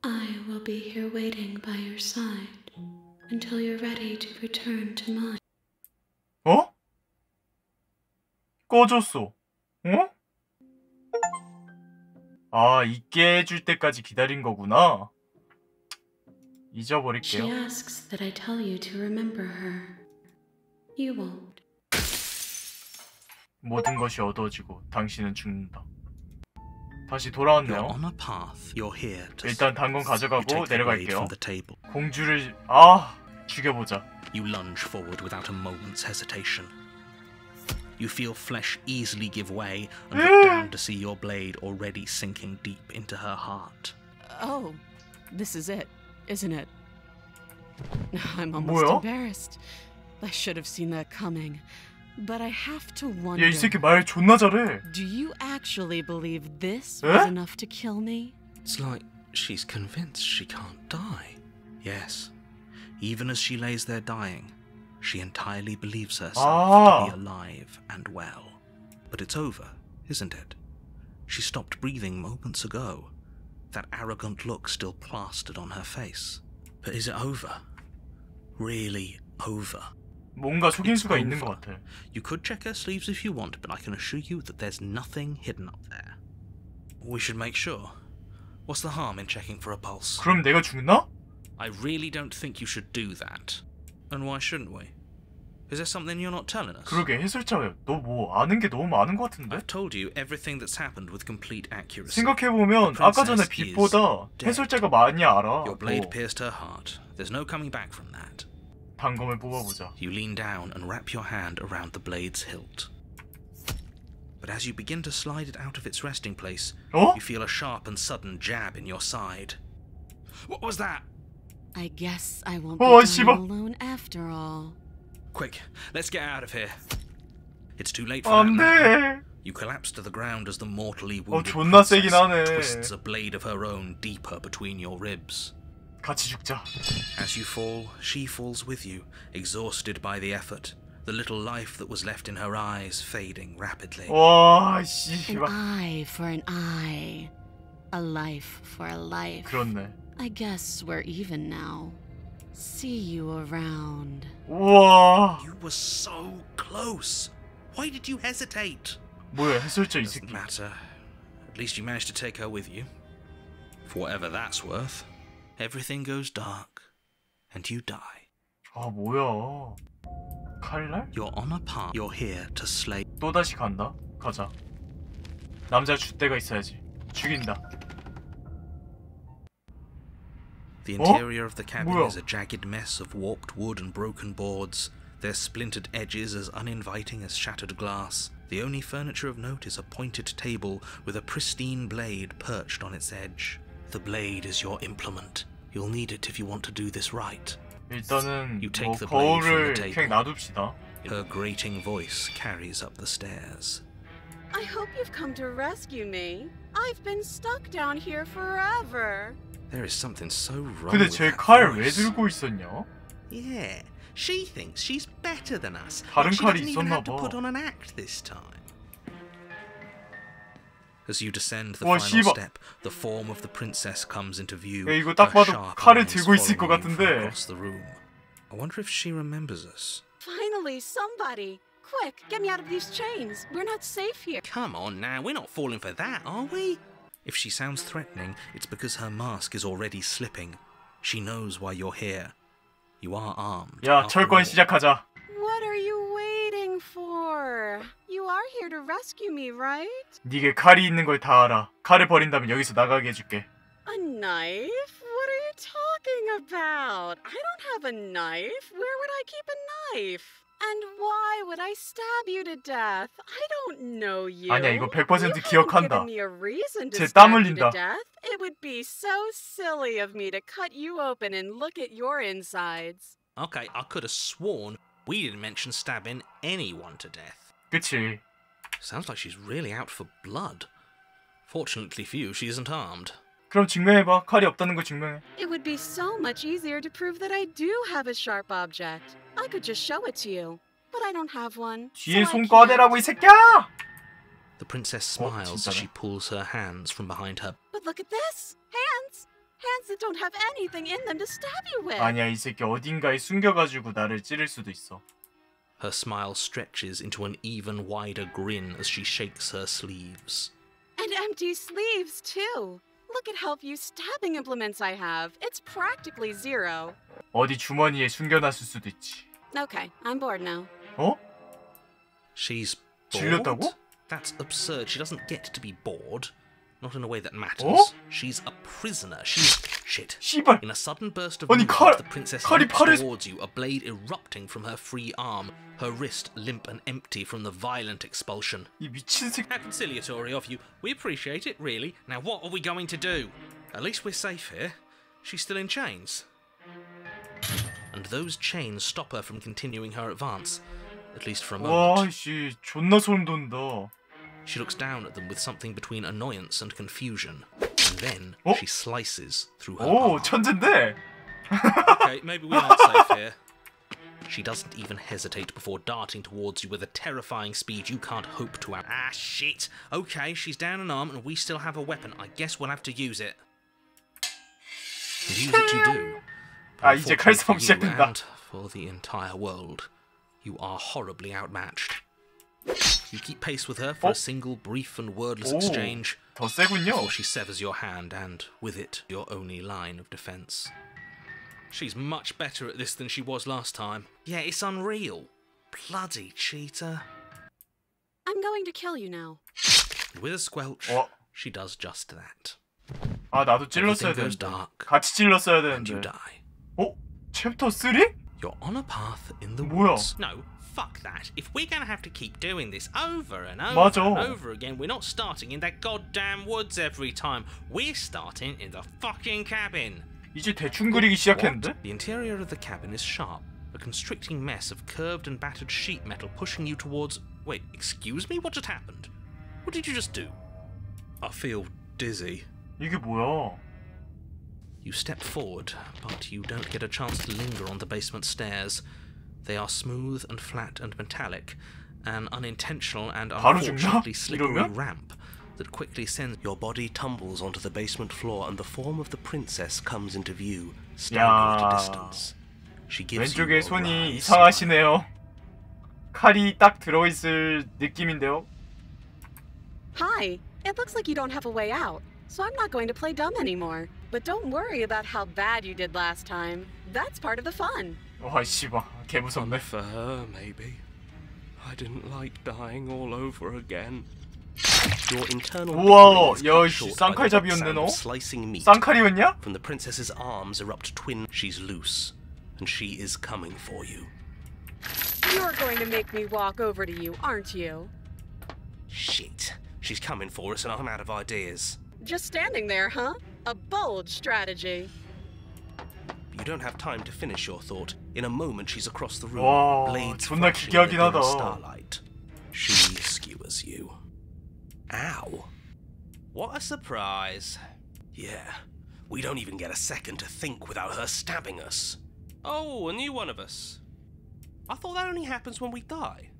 I will be here waiting by your side until you're ready to return to mine. 어? 꺼졌어. 어? 아, 있게 해줄 때까지 기다린 거구나. 잊어버릴게요. She asks that I tell you to remember her. You won't. 모든 것이 어두워지고 당신은 죽는다. 다시 돌아왔네요. You're on a path. You're here to 일단 단건 가져가고 내려갈게요. 공주를 죽여보자. You lunge forward without a moment's hesitation. You feel flesh easily give way and look down to see your blade already sinking deep into her heart. Oh, this is it, isn't it? I'm almost embarrassed. I should have seen that coming. But I have to wonder. 야, 이 새끼 말 존나 잘해. Do you actually believe this was enough to kill me? It's like she's convinced she can't die. Yes, even as she lays there dying, she entirely believes herself to be alive and well. But it's over, isn't it? She stopped breathing moments ago. That arrogant look still plastered on her face. But is it over? Really over? 뭔가 속임수가 있는 것 같아. You could check her sleeves if you want, but I can assure you that there's nothing hidden up there. We should make sure. What's the harm in checking for a pulse? 그럼 내가 죽나? I really don't think you should do that. And why shouldn't we? Is there something you're not telling us? 그러게, 해설자, 너 뭐 아는 게 너무 많은 것 같은데? I've told you everything that's happened with complete accuracy. 생각해보면 아까 전에 빛보다 해설자가 많이 알아. Your blade pierced her heart. There's no coming back from that. 단검을 뽑아보자. You lean down and wrap your hand around the blade's hilt. But as you begin to slide it out of its resting place, you feel a sharp and sudden jab in your side. What was that? I guess I won't be dying alone after all. Quick, let's get out of here. It's too late for that now. You collapse to the ground as the mortally wounded princess twists a blade of her own deeper between your ribs. 같이 죽자. As you fall, she falls with you, exhausted by the effort, the little life that was left in her eyes fading rapidly. 와, 씨발. An eye for an eye, a life for a life. 그렇네. I guess we're even now. See you around. 우와. You were so close. Why did you hesitate? 뭐야, 해설자 이 새끼. Doesn't matter. At least you managed to take her with you. For whatever that's worth. Everything goes dark, and you die. 아, 뭐야. 칼날? You're on a path. You're here to slay. 또다시 간다. 가자. 남자 줏대가 있어야지. 죽인다. The interior of the cabin is a jagged mess of warped wood and broken boards, their splintered edges as uninviting as shattered glass. The only furniture of note is a pointed table with a pristine blade perched on its edge. The blade is your implement. You'll need it if you want to do this right. 일단은 You take 뭐 the blade from 거울을 the 그냥 table. 놔둡시다. Her grating voice carries up the stairs. I hope you've come to rescue me. I've been stuck down here forever. There is something so wrong 근데 with 쟤 that 칼 왜 voice. 들고 있었냐? Yeah, she thinks she's better than us. 다른 She 칼이 doesn't even 있었나 have to 봐. put on an act this time. As you descend the 와, final 씨발. step, the form of the princess comes into view. 야, 이거 딱 her 봐도 sharp 칼을 eyes 들고 있을 것 following you from 같은데. across the room. I wonder if she remembers us. Finally, somebody. Quick, get me out of these chains. We're not safe here. Come on now, we're not falling for that, are we? If she sounds threatening, it's because her mask is already slipping. She knows why you're here. You are armed. 야, after 철권 all. 시작하자. What are you waiting for? You are here to rescue me, right? 네게 칼이 있는 걸 다 알아. 칼을 버린다면 여기서 나가게 해줄게. A knife? What are you talking about? I don't have a knife. Where would I keep a knife? And why would I stab you to death? I don't know you. 아니야, 이거 100% You haven't 기억한다. given me a reason to 쟤 stab 땀 you to 흘린다. death. It would be so silly of me to cut you open and look at your insides. Okay, I could have sworn. We didn't mention stabbing anyone to death. 그치. Sounds like she's really out for blood. Fortunately for you, she isn't armed. 그럼 증명해봐. 칼이 없다는 거 증명해. It would be so much easier to prove that I do have a sharp object. I could just show it to you, but I don't have one. 뒤에 so I 손 can't. 꺼내라고 이 새끼야! The princess smiles as 진짜네. she pulls her hands from behind her. But look at this! Hands! Hands that don't have anything in them to stab you with! 아니야, 이 새끼 어딘가에 숨겨가지고 나를 찌를 수도 있어. Her smile stretches into an even wider grin as she shakes her sleeves. And empty sleeves, too! Look at how few stabbing implements I have. It's practically zero. 어디 주머니에 숨겨놨을 수도 있지. Okay, I'm bored now. 어? She's bored? 질렸다고? That's absurd. She doesn't get to be bored. Not in a way that matters. 어? She's a prisoner. She's... Shit. 씨발! In a sudden burst of 아니, movement, the princess 칼이 leaps 팔을... towards you, a blade erupting from her free arm, her wrist limp and empty from the violent expulsion. 이 미친 새끼... How conciliatory of you. We appreciate it, really. Now what are we going to do? At least we're safe here. She's still in chains. And those chains stop her from continuing her advance. At least for a moment. 와, 씨, 존나 소름 돋는다. She looks down at them with something between annoyance and confusion. And then 어? she slices through her 오, arm. 천재인데? Okay, maybe we're not safe here. She doesn't even hesitate before darting towards you with a terrifying speed you can't hope to out. Ah, shit! Okay, she's down an arm and we still have a weapon. I guess we'll have to use it. And use it you do. 아, 이제 칼싸움 Unfortunately for you 시작된다. and for the entire world, you are horribly outmatched. You keep pace with her for a single brief and wordless 오, exchange 더 세군요. before she severs your hand and, with it, your only line of defense. She's much better at this than she was last time. Yeah, it's unreal. Bloody cheater. I'm going to kill you now. And with a squelch, 어? she does just that. 아, 나도 찔렀어야 Everything goes 되는데. dark, 같이 찔렀어야 and you 되는데. die. 어? 챕터 3? You're on a path in the 뭐야? woods. No, fuck that. If we're gonna have to keep doing this over and over 맞아. and over again, we're not starting in that goddamn woods every time. We're starting in the fucking cabin. 이제 대충 그리기 시작했는데? The interior of the cabin is sharp, a constricting mess of curved and battered sheet metal pushing you towards... Wait, excuse me? What just happened? What did you just do? I feel dizzy. 이게 뭐야? You step forward, but you don't get a chance to linger on the basement stairs. They are smooth and flat and metallic, an unintentional and 바로 죽나? unfortunately slippery 이러면? ramp that quickly sends Your body tumbles onto the basement floor and the form of the princess comes into view, standing at a 야. distance. She gives you 왼쪽에 a 손이 wry 이상하시네요. 칼이 딱 들어있을 느낌인데요. Hi, it looks like you don't have a way out, so I'm not going to play dumb anymore. But don't worry about how bad you did last time. That's part of the fun. 와, 씨발. 개 무섭네. For her, maybe. I didn't like dying all over again. Your internal 우와, is 야, cut 씨, short by the 쌍칼잡이였네, sound 너? of slicing meat. 쌍칼이었냐? From the princess's arms erupt twin. She's loose, and she is coming for you. You're going to make me walk over to you, aren't you? Shit. She's coming for us, and I'm out of ideas. Just standing there, huh? A bold strategy. You don't have time to finish your thought. In a moment, she's across the room, 와, blades 존나 flashing in the 기괴하긴 dim 하다. starlight. She skewers you. Ow. What a surprise. Yeah, we don't even get a second to think without her stabbing us. Oh, a new one of us. I thought that only happens when we die.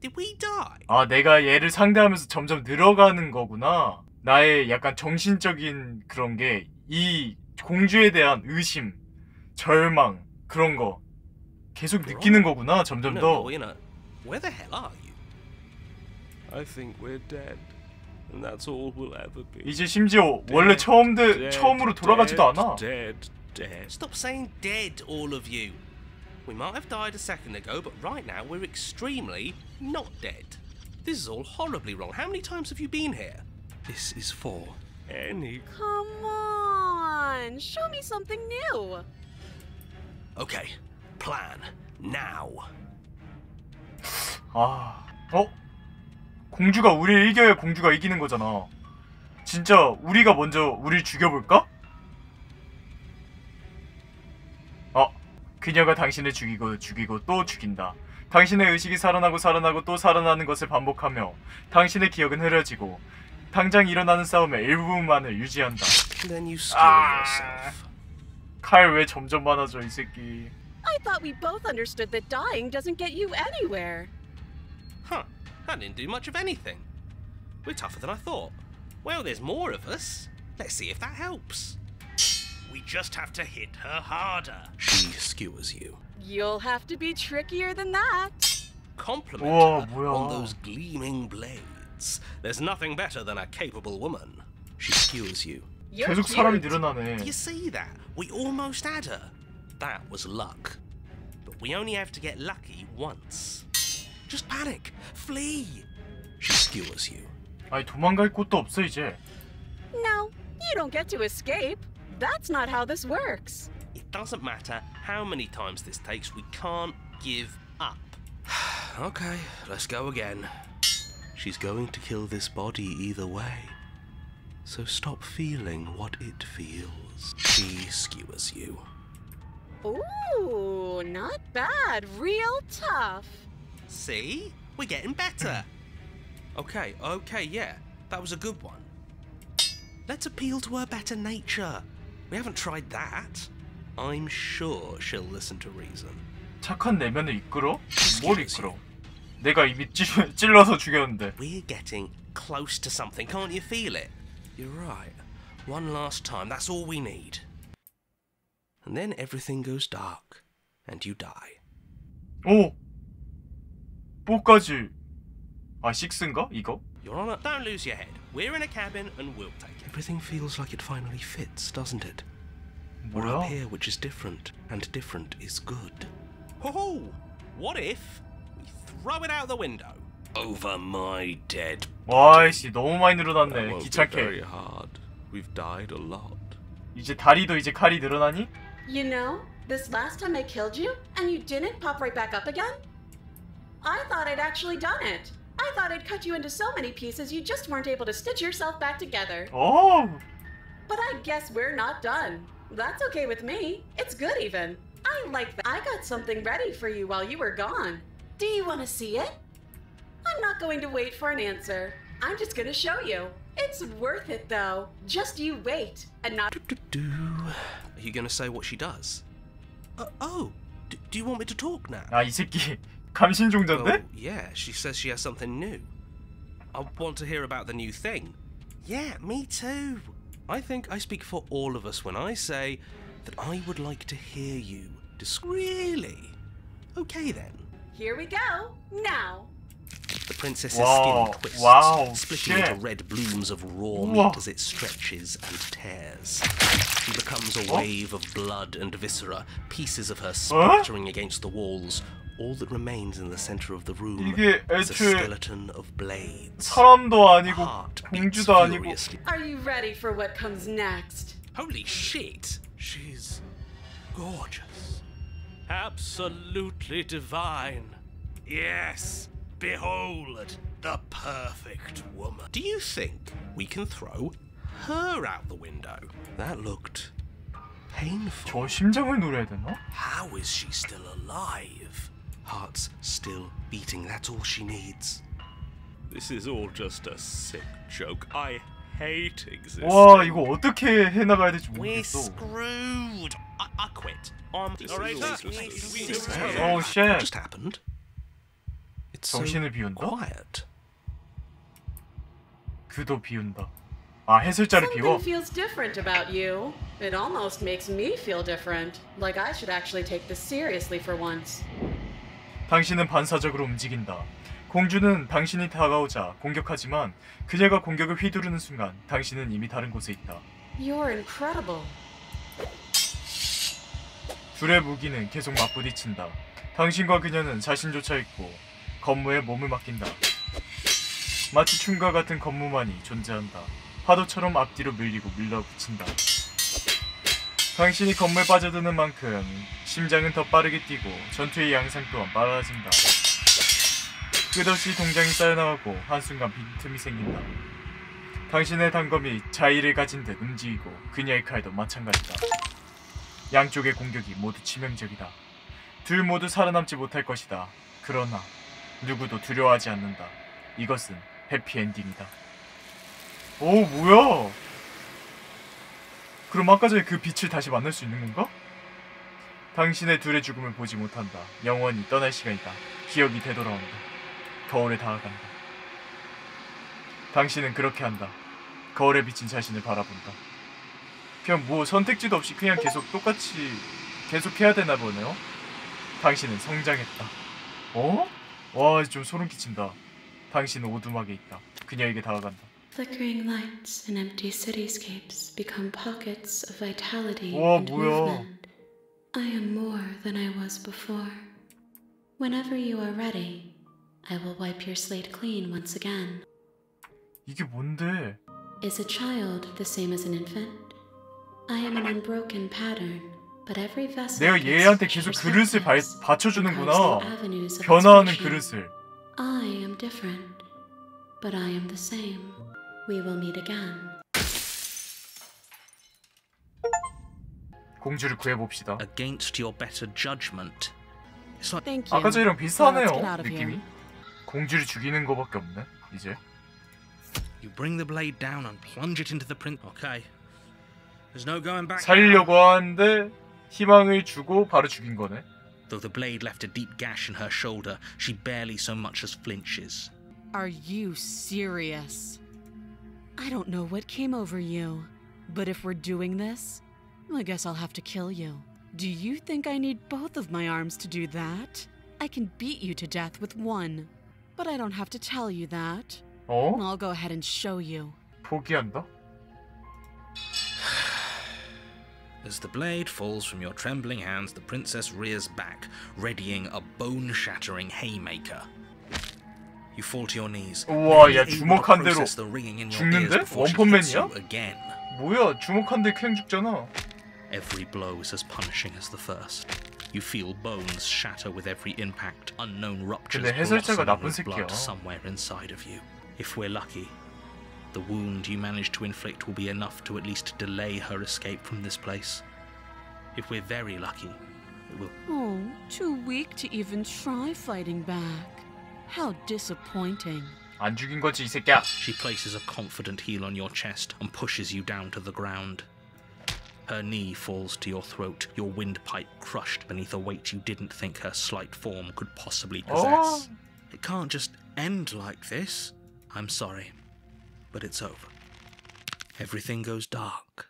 Did we die? 아, 내가 얘를 상대하면서 점점 늘어가는 거구나. 나의 약간 정신적인 그런 게 이 공주에 대한 의심, 절망, 그런 거 계속 느끼는 거구나, 점점 No, 더. Elena, where the hell are you? I think we're dead, and that's all we'll ever be. 이제 심지어 원래 처음으로 돌아가지도 않아. Dead. Stop saying dead, all of you. We might have died a second ago, but right now we're extremely not dead. This is all horribly wrong. How many times have you been here? This is for... Any. Come on, show me something new. Okay, plan now. 아, 공주가 우리를 이겨야 공주가 이기는 거잖아. 진짜 우리가 먼저 우리를 죽여볼까? 그녀가 당신을 죽이고 또 죽인다. 당신의 의식이 살아나고 또 살아나는 것을 반복하며 당신의 기억은 흐려지고 당장 일어나는 싸움의 일부분만을 유지한다. 칼 왜 점점 많아져 이 새끼. I thought we both understood that dying doesn't get you anywhere. Huh, that didn't do much of anything. We're tougher than I thought. Well, there's more of us. Let's see if that helps. We just have to hit her harder. She skewers you. You'll have to be trickier than that. Compliment her on those gleaming blades. There's nothing better than a capable woman. She skewers you. 계속 사람이 늘어나네. You see that? We almost had her. That was luck. But we only have to get lucky once. Just panic. Flee. She skewers you. 아니 도망갈 곳도 없어 이제. No, you don't get to escape. That's not how this works. It doesn't matter how many times this takes, we can't give up. Okay, let's go again. She's going to kill this body either way. So stop feeling what it feels. She skewers you. Ooh, not bad. Real tough. See? We're getting better. Okay, yeah. That was a good one. Let's appeal to her better nature. We haven't tried that. I'm sure she'll listen to reason. 착한 내면을 이끌어? 뭘 이끌어? 내가 이미 찔러서 죽였는데. We're getting close to something. Can't you feel it? You're right. One last time. That's all we need. And then everything goes dark, and you die. 오! 4까지. 아, 6인가? 이거? Your Honor, don't lose your head. We're in a cabin, and we'll take it. Everything feels like it finally fits, doesn't it? We're up here, which is different, and different is good. Ho-ho! What if we throw it out the window? Over my dead body. 와이씨, 너무 많이 늘어났네. That won't 귀찮게. be very hard. We've died a lot. 이제 다리도 이제 칼이 늘어나니? You know, this last time I killed you, and you didn't pop right back up again? I thought I'd actually done it. I thought I'd cut you into so many pieces you just weren't able to stitch yourself back together. 오! But I guess we're not done. That's okay with me. It's good even. I like that. I got something ready for you while you were gone. Do you want to see it? I'm not going to wait for an answer. I'm just going to show you. It's worth it though. Just you wait and not. Are you going to say what she does? Do you want me to talk now? 아, 이 새끼 감신종자인데? Well, yeah, she says she has something new. I want to hear about the new thing. Yeah, me too. I think I speak for all of us when I say that I would like to hear you. Really? Okay then. Here we go. Now. The princess's skin twists, splitting into red blooms of raw meat as it stretches and tears. She becomes a wave of blood and viscera, pieces of her splattering against the walls. All that remains in the center of the room is a skeleton of blades. 사람도 아니고 공주도 아니고. Are you ready for what comes next? Holy shit! She's gorgeous. Absolutely divine. Yes, behold the perfect woman. Do you think we can throw her out the window? That looked painful. 저 심장을 노려야 되나? How is she still alive? Heart's still beating, that's all she needs. This is all just a sick joke. I hate existing. 와, 이거 어떻게 해나가야 될지 We're 모르겠어. screwed. I quit. Oh shit. Just happened. It's so 정신을 비운다? quiet. 그도 비운다. 아, 해설자를 비워? Something feels different about you. It almost makes me feel different. Like I should actually take this seriously for once. 당신은 반사적으로 움직인다. 공주는 당신이 다가오자 공격하지만 그녀가 공격을 휘두르는 순간 당신은 이미 다른 곳에 있다. You're incredible. 둘의 무기는 계속 맞부딪힌다. 당신과 그녀는 자신조차 있고 건무에 몸을 맡긴다. 마치 춤과 같은 건무만이 존재한다. 파도처럼 앞뒤로 밀리고 밀어붙인다. 당신이 건무에 빠져드는 만큼 심장은 더 빠르게 뛰고 전투의 양상 또한 빨라진다. 끝없이 동장이 쌓여나가고 한순간 빈틈이 생긴다. 당신의 단검이 자의를 가진 듯 움직이고 그녀의 칼도 마찬가지다. 양쪽의 공격이 모두 치명적이다. 둘 모두 살아남지 못할 것이다. 그러나 누구도 두려워하지 않는다. 이것은 해피엔딩이다. 오, 뭐야? 그럼 아까 전에 그 빛을 다시 만날 수 있는 건가? 당신의 둘의 죽음을 보지 못한다. 영원히 떠날 시간이다. 기억이 되돌아온다. 거울에 다가간다. 당신은 그렇게 한다. 거울에 비친 자신을 바라본다. 그냥 뭐 선택지도 없이 그냥 계속 똑같이 계속 해야 되나 보네요. 당신은 성장했다. 어? 와, 좀 소름 끼친다. 당신은 오두막에 있다. 그녀에게 다가간다. Flickering lights and empty cityscapes become pockets of vitality 와, and 뭐야. movement. I am more than I was before. Whenever you are ready, I will wipe your slate clean once again. 이게 뭔데? Is a child the same as an infant? I am an unbroken pattern, but every vessel 내가 얘한테 계속 그릇을 받쳐주는구나. 변화하는 그릇을. I am different, but I am the same. We will meet again. 공주를 구해봅시다. Against your better judgment. It's like Thank you. 아까 전이랑 비슷하네요. Let's get out of 느낌이. here. 공주를 죽이는 거밖에 없네. 이제. you bring the blade down and plunge it into the print. Okay. There's no going back. 살려고 하는데 희망을 주고 바로 죽인 거네. Though the blade left a deep gash in her shoulder, she barely so much as flinches. Are you serious? I don't know what came over you, but if we're doing this, I guess I'll have to kill you. Do you think I need both of my arms to do that? I can beat you to death with one, but I don't have to tell you that. 어? I'll go ahead and show you. 포기한다? As the blade falls from your trembling hands, the princess rears back, readying a bone-shattering haymaker. You fall to your knees. 우와, 야 주먹 한 대로 죽는데? 원펀맨이야? Again. 뭐야, 주먹 한 대 그냥 죽잖아. Every blow is as punishing as the first. You feel bones shatter with every impact. Unknown ruptures 근데 해설자가 blossom 나쁜 with 새끼야. blood somewhere inside of you. If we're lucky, the wound you manage to inflict will be enough to at least delay her escape from this place. If we're very lucky, it will... Oh, too weak to even try fighting back. How disappointing. 안 죽인 거지, 이 새끼야. She places a confident heel on your chest and pushes you down to the ground. Her knee falls to your throat, your windpipe crushed beneath a weight you didn't think her slight form could possibly possess. It can't just end like this. I'm sorry, but it's over. Everything goes dark,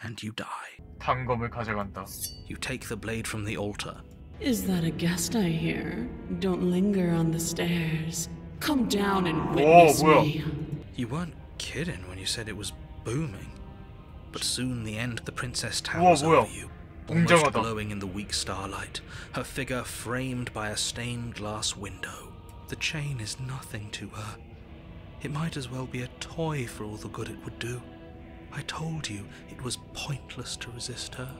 and you die. 단검을 가져간다. You take the blade from the altar. Is that a guest I hear? Don't linger on the stairs. Come down and witness me. You weren't kidding when you said it was booming. But soon the end, the princess towers over you, almost glowing in the weak starlight, her figure framed by a stained glass window. The chain is nothing to her. It might as well be a toy for all the good it would do. I told you it was pointless to resist her.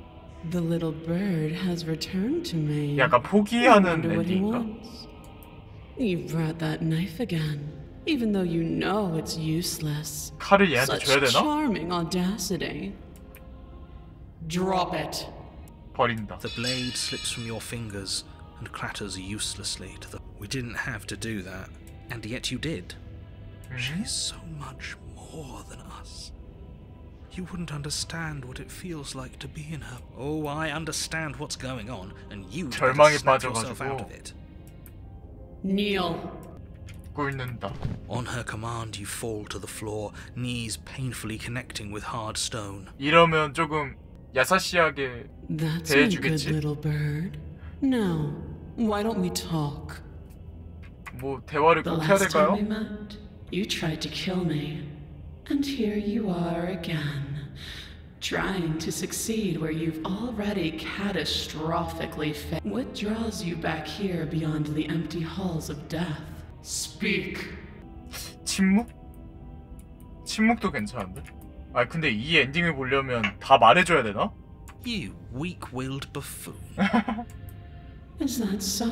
The little bird has returned to me. 약간 I 포기하는 wonder what he 엔딩인가? wants. You brought that knife again, even though you know it's useless. 칼을 얘한테 Such 줘야 되나? charming audacity. Drop it. 버린다. The blade slips from your fingers and clatters uselessly to the... We didn't have to do that, and yet you did. She's so much more than us. You wouldn't understand what it feels like to be in her. Oh, I understand what's going on, and you 절망에 snap yourself out 빠져가지고 of it. Kneel. 꿇는다. On her command, you fall to the floor, knees painfully connecting with hard stone. 이러면 조금 야사시하게 That's my good 대해주겠지? little bird. Now, why don't we talk? 뭐 대화를 The 꼭 해야 last time we 될까요? met, you tried to kill me. And here you are again, trying to succeed where you've already catastrophically failed. What draws you back here beyond the empty halls of death? Speak. 침묵? 침묵도 괜찮은데? 아 근데 이 엔딩을 보려면 다 말해줘야 되나? You weak-willed buffoon. Is that so?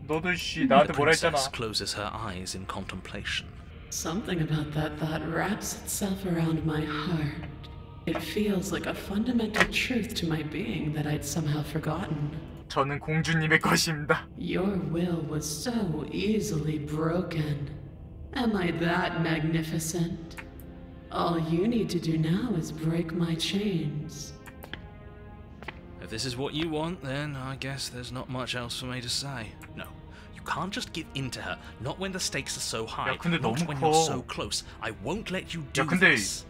너도 씨 The 나한테 뭐라 했잖아. princess closes her eyes in contemplation. Something about that thought wraps itself around my heart. It feels like a fundamental truth to my being that I'd somehow forgotten. 저는 공주님의 것입니다. Your will was so easily broken. Am I that magnificent? All you need to do now is break my chains. If this is what you want, then I guess there's not much else for me to say. No, you can't just give in to her. Not when the stakes are so high. 야, 근데 not 너무 when 커. you're so close. I won't let you do 야, 근데 this.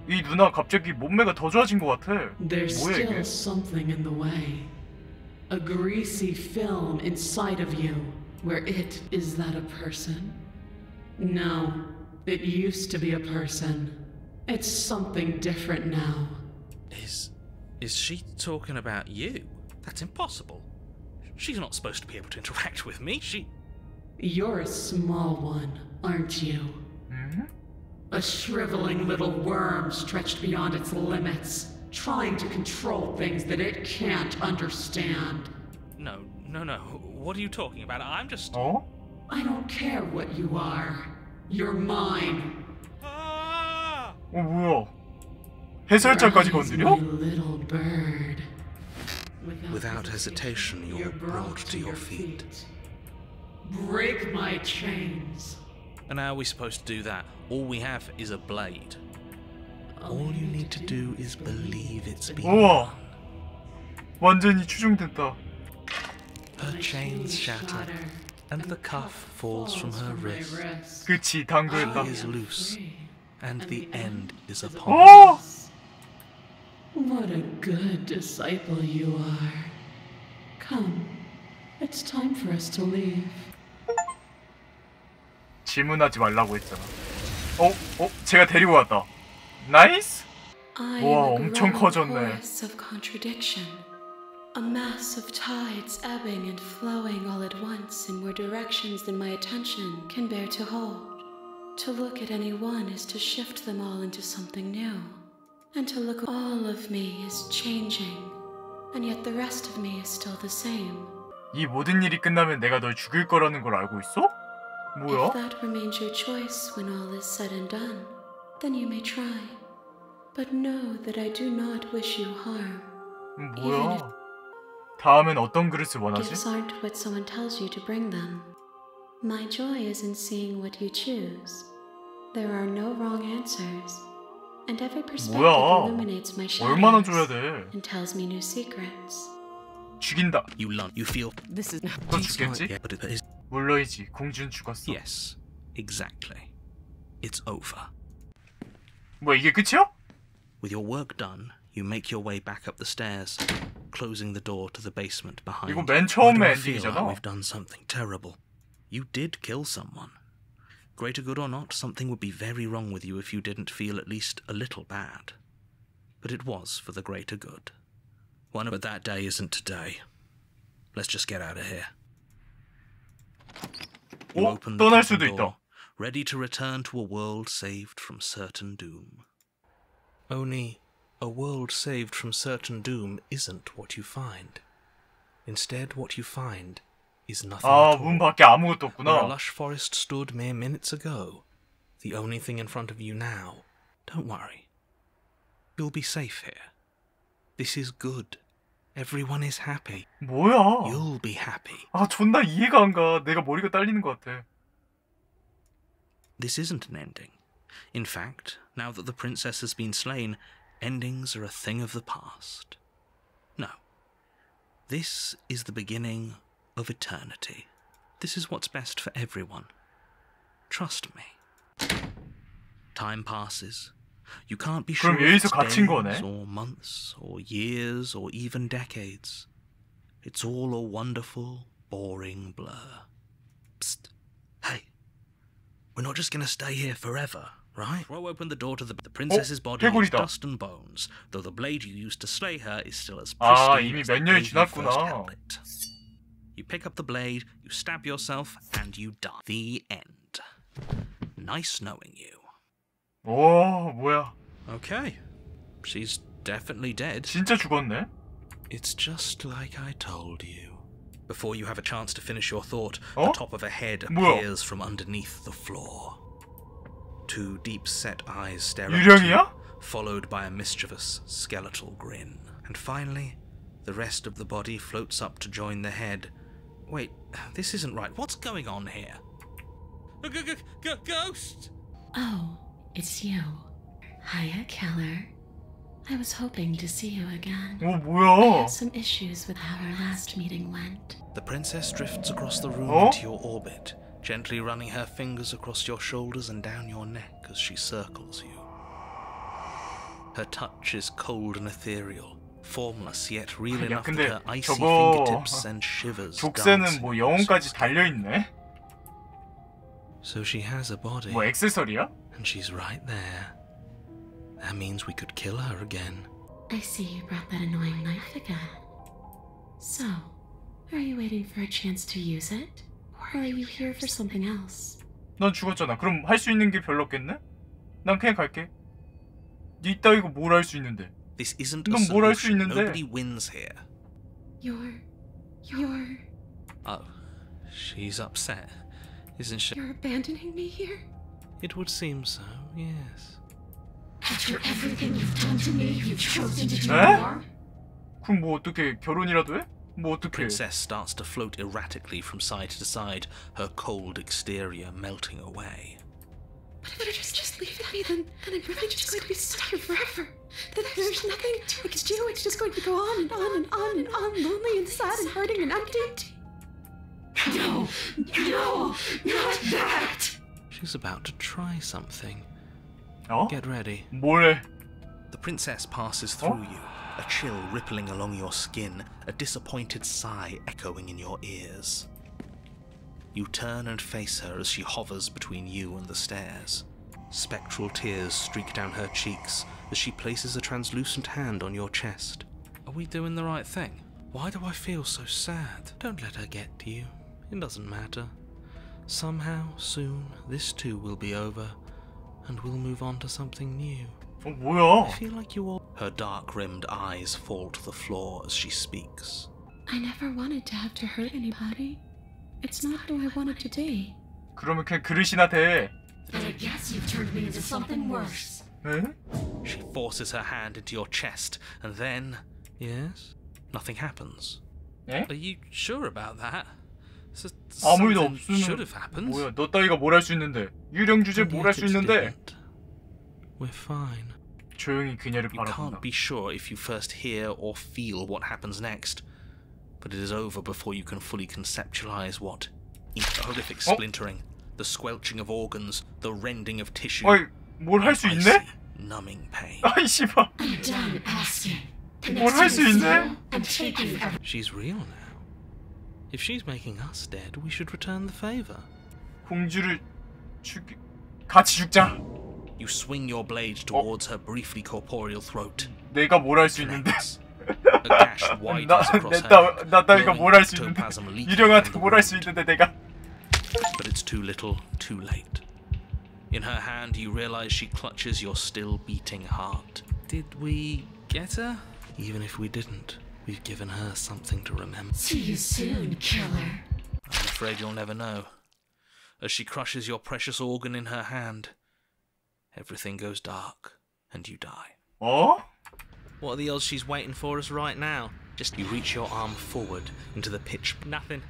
이 누나 갑자기 몸매가 더 좋아진 것 같아. There's 뭐야 still 이게? something in the way. A greasy film inside of you, where it is that a person? No, it used to be a person. It's something different now. Is she talking about you? That's impossible. She's not supposed to be able to interact with me. You're a small one, aren't you? A shriveling little worm stretched beyond its limits, trying to control things that it can't understand. No. What are you talking about? I'm just... 어? I don't care what you are. You're mine. 뭐야? 해설자까지 건드려? My little bird. Without hesitation, you're brought to your feet. Break my chains. And how are we supposed to do that? All we have is a blade. All you need to do is believe it's been 우와. done. 완전히 추종됐다. Her chains shatter, and the cuff falls from her wrist. 그치, 당구했다. She is loose, and the end is upon 어! us. What a good disciple you are. Come, it's time for us to leave. 질문하지 말라고 했잖아. 제가 데리고 왔다. 나이스? 와, 엄청 커졌네. Of contradiction. A mass of tides ebbing and flowing all at once in more directions than my attention can bear to hold. To look at any one is to shift them all into something new. And to look, all of me is changing. And yet the rest of me is still the same. 이 모든 일이 끝나면 내가 널 죽일 거라는 걸 알고 있어? 뭐야? If that remains your choice when all is said and done, then you may try. But know that I do not wish you harm. 뭐야? 다음엔 어떤 그릇을 원하지? Gifts aren't what someone tells you to bring them. My joy is in seeing what you choose. There are no wrong answers. And every perspective 뭐야? illuminates my 얼마나 shadows 줘야 돼? and tells me new secrets. 죽인다. You feel... This is 또 죽겠지? Yeah, but it is... 물론이지. 공주는 죽었어. Yes, exactly. It's over. 뭐야, 이게 끝이야? With your work done, you make your way back up the stairs, closing the door to the basement behind 이거 you. 맨 처음에 Why do I feel 엔딩이잖아. like we've done something terrible? You did kill someone. Greater good or not, something would be very wrong with you if you didn't feel at least a little bad. But it was for the greater good. But that day isn't today. Let's just get out of here. You open the 떠날 cabin 수도 있다. door, ready to return to a world saved from certain doom. Only, a world saved from certain doom isn't what you find. Instead, what you find is nothing at all. 문 밖에 아무것도 Where a 없구나. lush forest stood mere minutes ago, the only thing in front of you now, don't worry. You'll be safe here. This is good. Everyone is happy. 뭐야? You'll be happy. 존나 이해가 안 가. 내가 머리가 딸리는 것 같아. This isn't an ending. In fact, now that the princess has been slain, endings are a thing of the past. No. This is the beginning of eternity. This is what's best for everyone. Trust me. Time passes. You can't be sure 그럼 if 여기서 it's 갇힌 days 거네? or months or years or even decades. It's all a wonderful, boring blur. Psst. Hey. We're not just gonna stay here forever, right? Throw open the door to the princess's body is 해골이다. dust and bones, though the blade you used to slay her is still as pristine 이미 as the 몇 년이 day you first 지났구나. held it. You pick up the blade, you stab yourself, and you die. The end. Nice knowing you. 뭐야. Okay. She's definitely dead. 진짜 죽었네? It's just like I told you. Before you have a chance to finish your thought, the 어? top of a head 뭐야? appears from underneath the floor. Two deep-set eyes stare up 유령이야? at you, followed by a mischievous skeletal grin. And finally, the rest of the body floats up to join the head. Wait, this isn't right. What's going on here? Ghost! Oh, it's you. Hiya, Keller. I was hoping to see you again. 어, I 뭐야? had some issues with how our last meeting went. The princess drifts across the room Oh? into your orbit, gently running her fingers across your shoulders and down your neck as she circles you. Her touch is cold and ethereal, formless yet real 야, enough that 근데 her icy 저거 fingertips send shivers 족쇄는 dancing 뭐 in your 영혼까지 system. 달려있네? So she has a body, 뭐 액세서리야? and she's right there. That means we could kill her again. I see you brought that annoying knife again. So, are you waiting for a chance to use it? Or are you here for something else? 넌 죽었잖아. 그럼 할 수 있는 게 별로 없겠네? 난 그냥 갈게. 니 따위고 뭘 할 수 있는데? This isn't a 넌 뭘 할 수 solution. 있는데? Nobody wins here. You're... Oh, she's upset, isn't she? You're abandoning me here? It would seem so, yes. After everything you've done to me, you've chosen to do 에? more? 그럼 뭐 어떻게 결혼이라도 해? 뭐 어떻게? Princess starts to float erratically from side to side, her cold exterior melting away. But if you just leave me, then I'm really just going to be stuck here forever. Then there's nothing I can do. It's just going to go on and on and on and on, lonely and sad and hurting and empty. No, no, not that! She's about to try something. 어? Get ready. 뭘 해? The princess passes through you, a chill rippling along your skin, a disappointed sigh echoing in your ears. You turn and face her as she hovers between you and the stairs. Spectral tears streak down her cheeks as she places a translucent hand on your chest. Are we doing the right thing? Why do I feel so sad? Don't let her get to you. It doesn't matter. Somehow, soon, this too will be over, and we'll move on to something new. 어 I 뭐야? feel like you all... Her dark-rimmed eyes fall to the floor as she speaks. I never wanted to have to hurt anybody. It's not who I wanted to be. 그러면 그냥 그릇이나 대. But I guess you've turned me into something worse. 에? She forces her hand into your chest, and then... Yes? Nothing happens. 에? Are you sure about that? 아무 일도 Something should 없으면 have happened. 뭐야? 너 따위가 뭘 할 수 있는데? 유령 주제 뭘 할 수 있는데? We're fine. 조용히 그녀를 You 바라본다. can't be sure if you first hear or feel what happens next, but it is over before you can fully conceptualize what. Horrific splintering, the squelching of organs, the rending of tissue. 어이, 뭘 할 수 있네? icy, numbing pain. 아이 씨발. I'm done asking. The 뭘 next 할 수 time you see 있네? her, I'm taking everything. She's real now. If she's making us dead, we should return the favor. 공주를 죽이... 같이 죽자. You swing your blade towards her briefly corporeal throat. 내가 뭘 할 수 있는데? Connects. A gash widens across her. 나 따위가 뭘 할 수 있는데? Ectoplasm leaking 유령한테 from the 뭘 할 수 wound. 있는데 내가? But it's too little, too late. In her hand, you realize she clutches your still beating heart. Did we get her? Even if we didn't, we've given her something to remember. See you soon, killer. I'm afraid you'll never know. As she crushes your precious organ in her hand, everything goes dark, and you die. 어? What are the odds she's waiting for us right now? Just you reach your arm forward into the pitch. Nothing.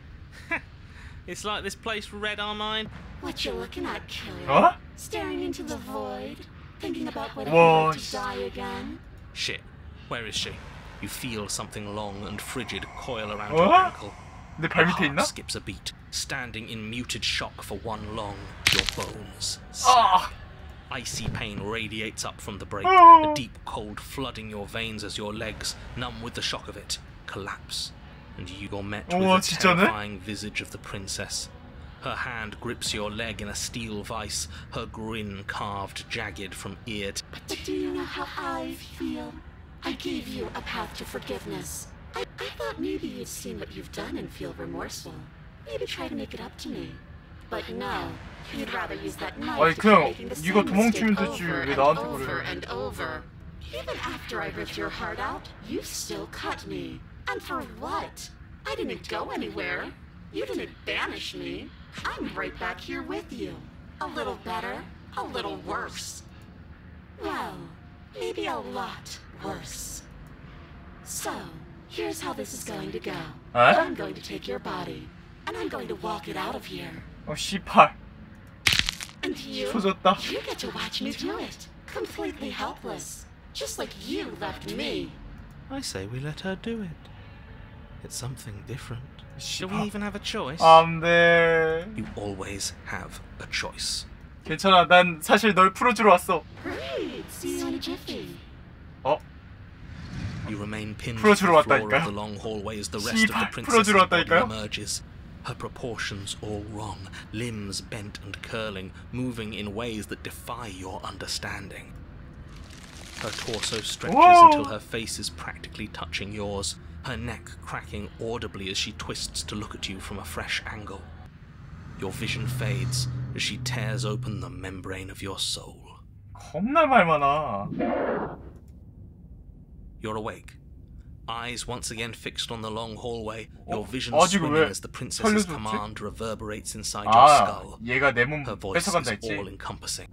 It's like this place read our mind. What you looking at, killer? 어? Staring into the void, thinking about what it Whoa. would like to die again. Shit. Where is she? You feel something long and frigid coil around your 어? ankle. 내 발 Your 밑에 heart 있나? skips a beat, standing in muted shock for one long. Your bones. 아! Icy pain radiates up from the break, Oh. a deep cold flooding your veins as your legs, numb with the shock of it, collapse. And you are met with 우와, the 진짜네? terrifying visage of the princess. Her hand grips your leg in a steel vice, her grin carved jagged from ear to... But do you know how I feel? I gave you a path to forgiveness. I thought maybe you'd seen what you've done and feel remorseful. Maybe try to make it up to me. But no, you'd rather use that knife 아니 to keep 그냥 making the 네가 same mistake 도망치면 되지 over 왜 and 나한테 over 그래? and over. Even after I ripped your heart out, you still cut me. And for what? I didn't go anywhere. You didn't banish me. I'm right back here with you. A little better, a little worse. Well, maybe a lot worse. So, here's how this is going to go. I'm going to take your body, and I'm going to walk it out of here. 씨발. And you get to watch me do it, completely helpless, just like you left me. I say we let her do it. It's something different. Do we even have a choice? 안돼. You always have a choice. 괜찮아. 난 사실 널 풀어주러 왔어. Great. See you in a jiffy. You remain pinned to 풀어주러 the floor of 왔다니까요. the long hallway as the rest of the 씨발, princess's 풀어주러 body 왔다니까요. emerges. Her proportions all wrong, limbs bent and curling, moving in ways that defy your understanding. Her torso stretches until her face is practically touching yours, her neck cracking audibly as she twists to look at you from a fresh angle. Your vision fades as she tears open the membrane of your soul. 겁나 말 많아. You're awake. Eyes once again fixed on the long hallway, your vision 아직 swimming 왜 as the princess's 살려줬지? command reverberates inside your skull. 얘가 내 몸 Her voice 뺏어간다 is 했지. all-encompassing.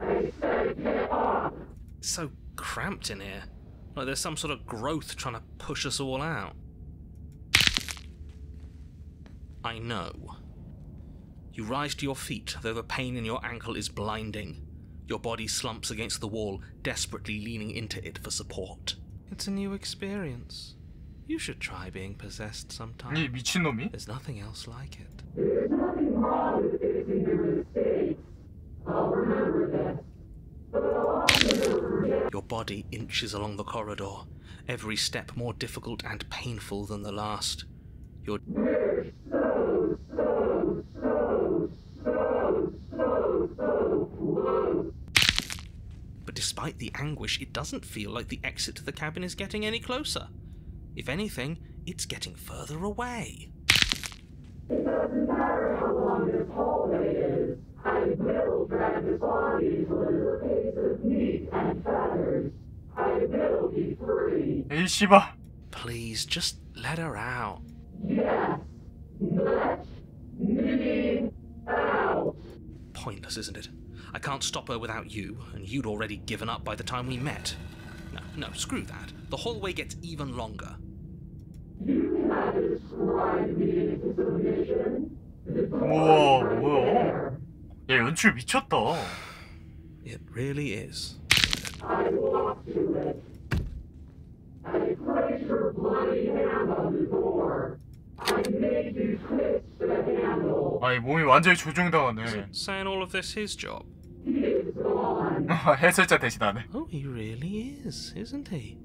It's so cramped in here. Like there's some sort of growth trying to push us all out. I know. You rise to your feet, though the pain in your ankle is blinding. Your body slumps against the wall, desperately leaning into it for support. It's a new experience. You should try being possessed sometime. 이 미친놈이? There's nothing else like it. There's nothing wrong with fixing your mistakes. I'll remember that. But I'll never forget. Your body inches along the corridor, every step more difficult and painful than the last. Your We're so close. But despite the anguish, it doesn't feel like the exit to the cabin is getting any closer. If anything, it's getting further away. It doesn't matter how long this hallway is. I will drag this body till it is a piece of meat and feathers. I will be free. 에이 씨발. Please, just let her out. Yes. Let me out. Pointless, isn't it? I can't stop her without you, and you'd already given up by the time we met. No, screw that. The hallway gets even longer. You cannot describe me into submission. 우와 뭐야? 야 연출 미쳤다. It really is. I walk to it. I place your bloody hand on the door. I made you twist the handle. 아니 몸이 완전히 조종당하네. Saying all of this his job. He's gone. 해설자 대신하네. Oh, he really is, isn't he?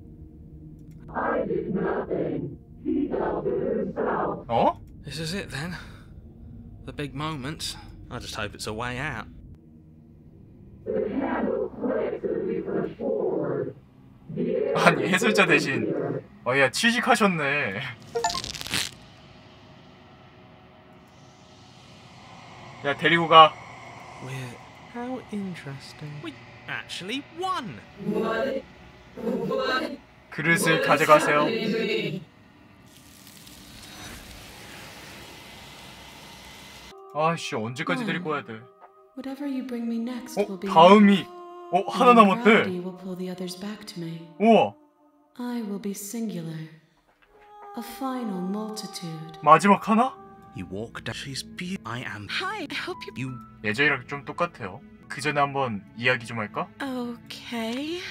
I did nothing. He dealt with himself. 어? This is it then. The big moment. I just hope it's a way out. The handle clicked as we pushed forward. 아니 해설자 대신 야 취직하셨네. 야 데리고 가. We're... How interesting. We actually won! 그릇을 가져가세요. 아씨 언제까지 데리고 와야 돼? Whatever you bring me next will be 다음이 하나 남았대. gravity will pull the others back to me. 우와 I will be singular. A final multitude. 마지막 하나? You walk down. She's beautiful. I am. Hi, I hope you... 예전이랑 좀 똑같아요. 그 전에 한번 이야기 좀 할까? Okay.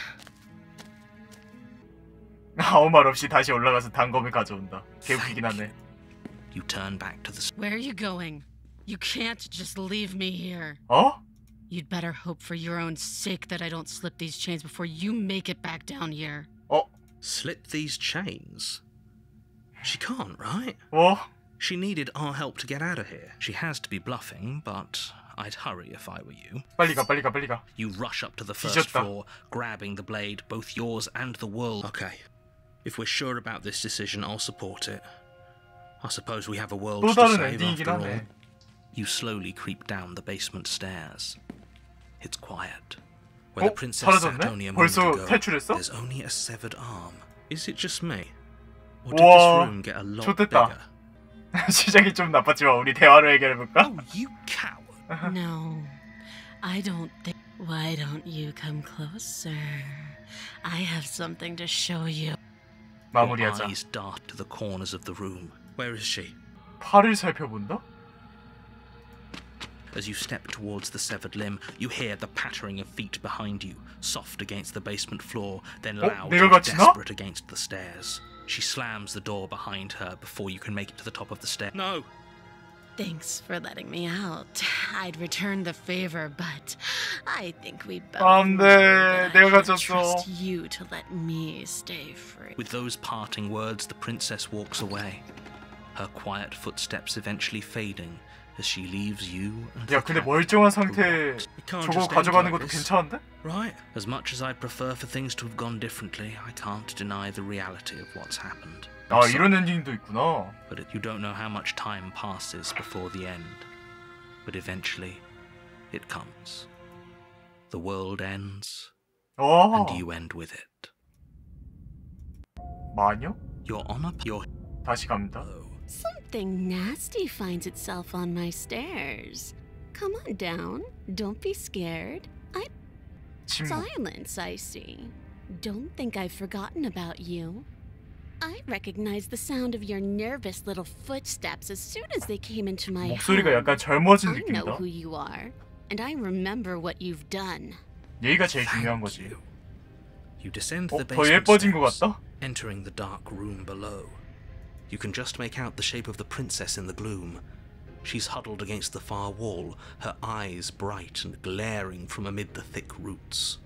아무 말 없이 다시 올라가서 단검을 가져온다. 개웃기긴 하네. You turn back to the. Where are you going? You can't just leave me here. 어? You'd better hope for your own sake that I don't slip these chains before you make it back down here. Slip these chains? She can't, right? 어? She needed our help to get out of here. She has to be bluffing, but I'd hurry if I were you. 빨리 가, 빨리 가, 빨리 가. You rush up to the first 뒤졌다. floor, grabbing the blade, both yours and the world. Okay, if we're sure about this decision, I'll support it. I suppose we have a world 또 to 다른 save 엔딩이긴 after all. 하네. You slowly creep down the basement stairs. It's quiet. Where the princess sat 사라졌네? only a moment 벌써 ago, 탈출했어? there's only a severed arm. Is it just me? Or did 와, this room get a lot 좋댔다. bigger? 시작이 좀 나빴지만 우리 대화로 해결해볼까? Oh, you coward! No, I don't think... Why don't you come closer? I have something to show you. 마무리하자. Your eyes dart to the corners of the room. Where is she? 팔을 살펴본다? As you step towards the severed limb, you hear the pattering of feet behind you, soft against the basement floor, then loud and desperate against the stairs. She slams the door behind her before you can make it to the top of the stair. No! Thanks for letting me out. I'd return the favor, but I think we both trust you to let me stay free. With those parting words, the princess walks away, her quiet footsteps eventually fading as she leaves you and 야, 근데 멀쩡한 상태 저거 가져가는 것도 괜찮은데? Right. As much as I'd prefer for things to have gone differently, I can't deny the reality of what's happened. 아, 이런 엔딩도 있구나. But you don't know how much time passes before the end. But eventually, it comes. The world ends, and you end with it. 마녀? You're on a... 다시 갑니다. Something nasty finds itself on my stairs. Come on down. Don't be scared. Silence, I see. Don't think I've forgotten about you. I recognized the sound of your nervous little footsteps as soon as they came into my 목소리가 home. 약간 젊어진 I know 느낌이다. who you are, and I remember what you've done. 얘가 제일 중요한 거지. You descend the 더 basement 예뻐진 것 steps, 같다? entering the dark room below. You can just make out the shape of the princess in the gloom. She's huddled against the far wall, her eyes bright and glaring from amid the thick roots.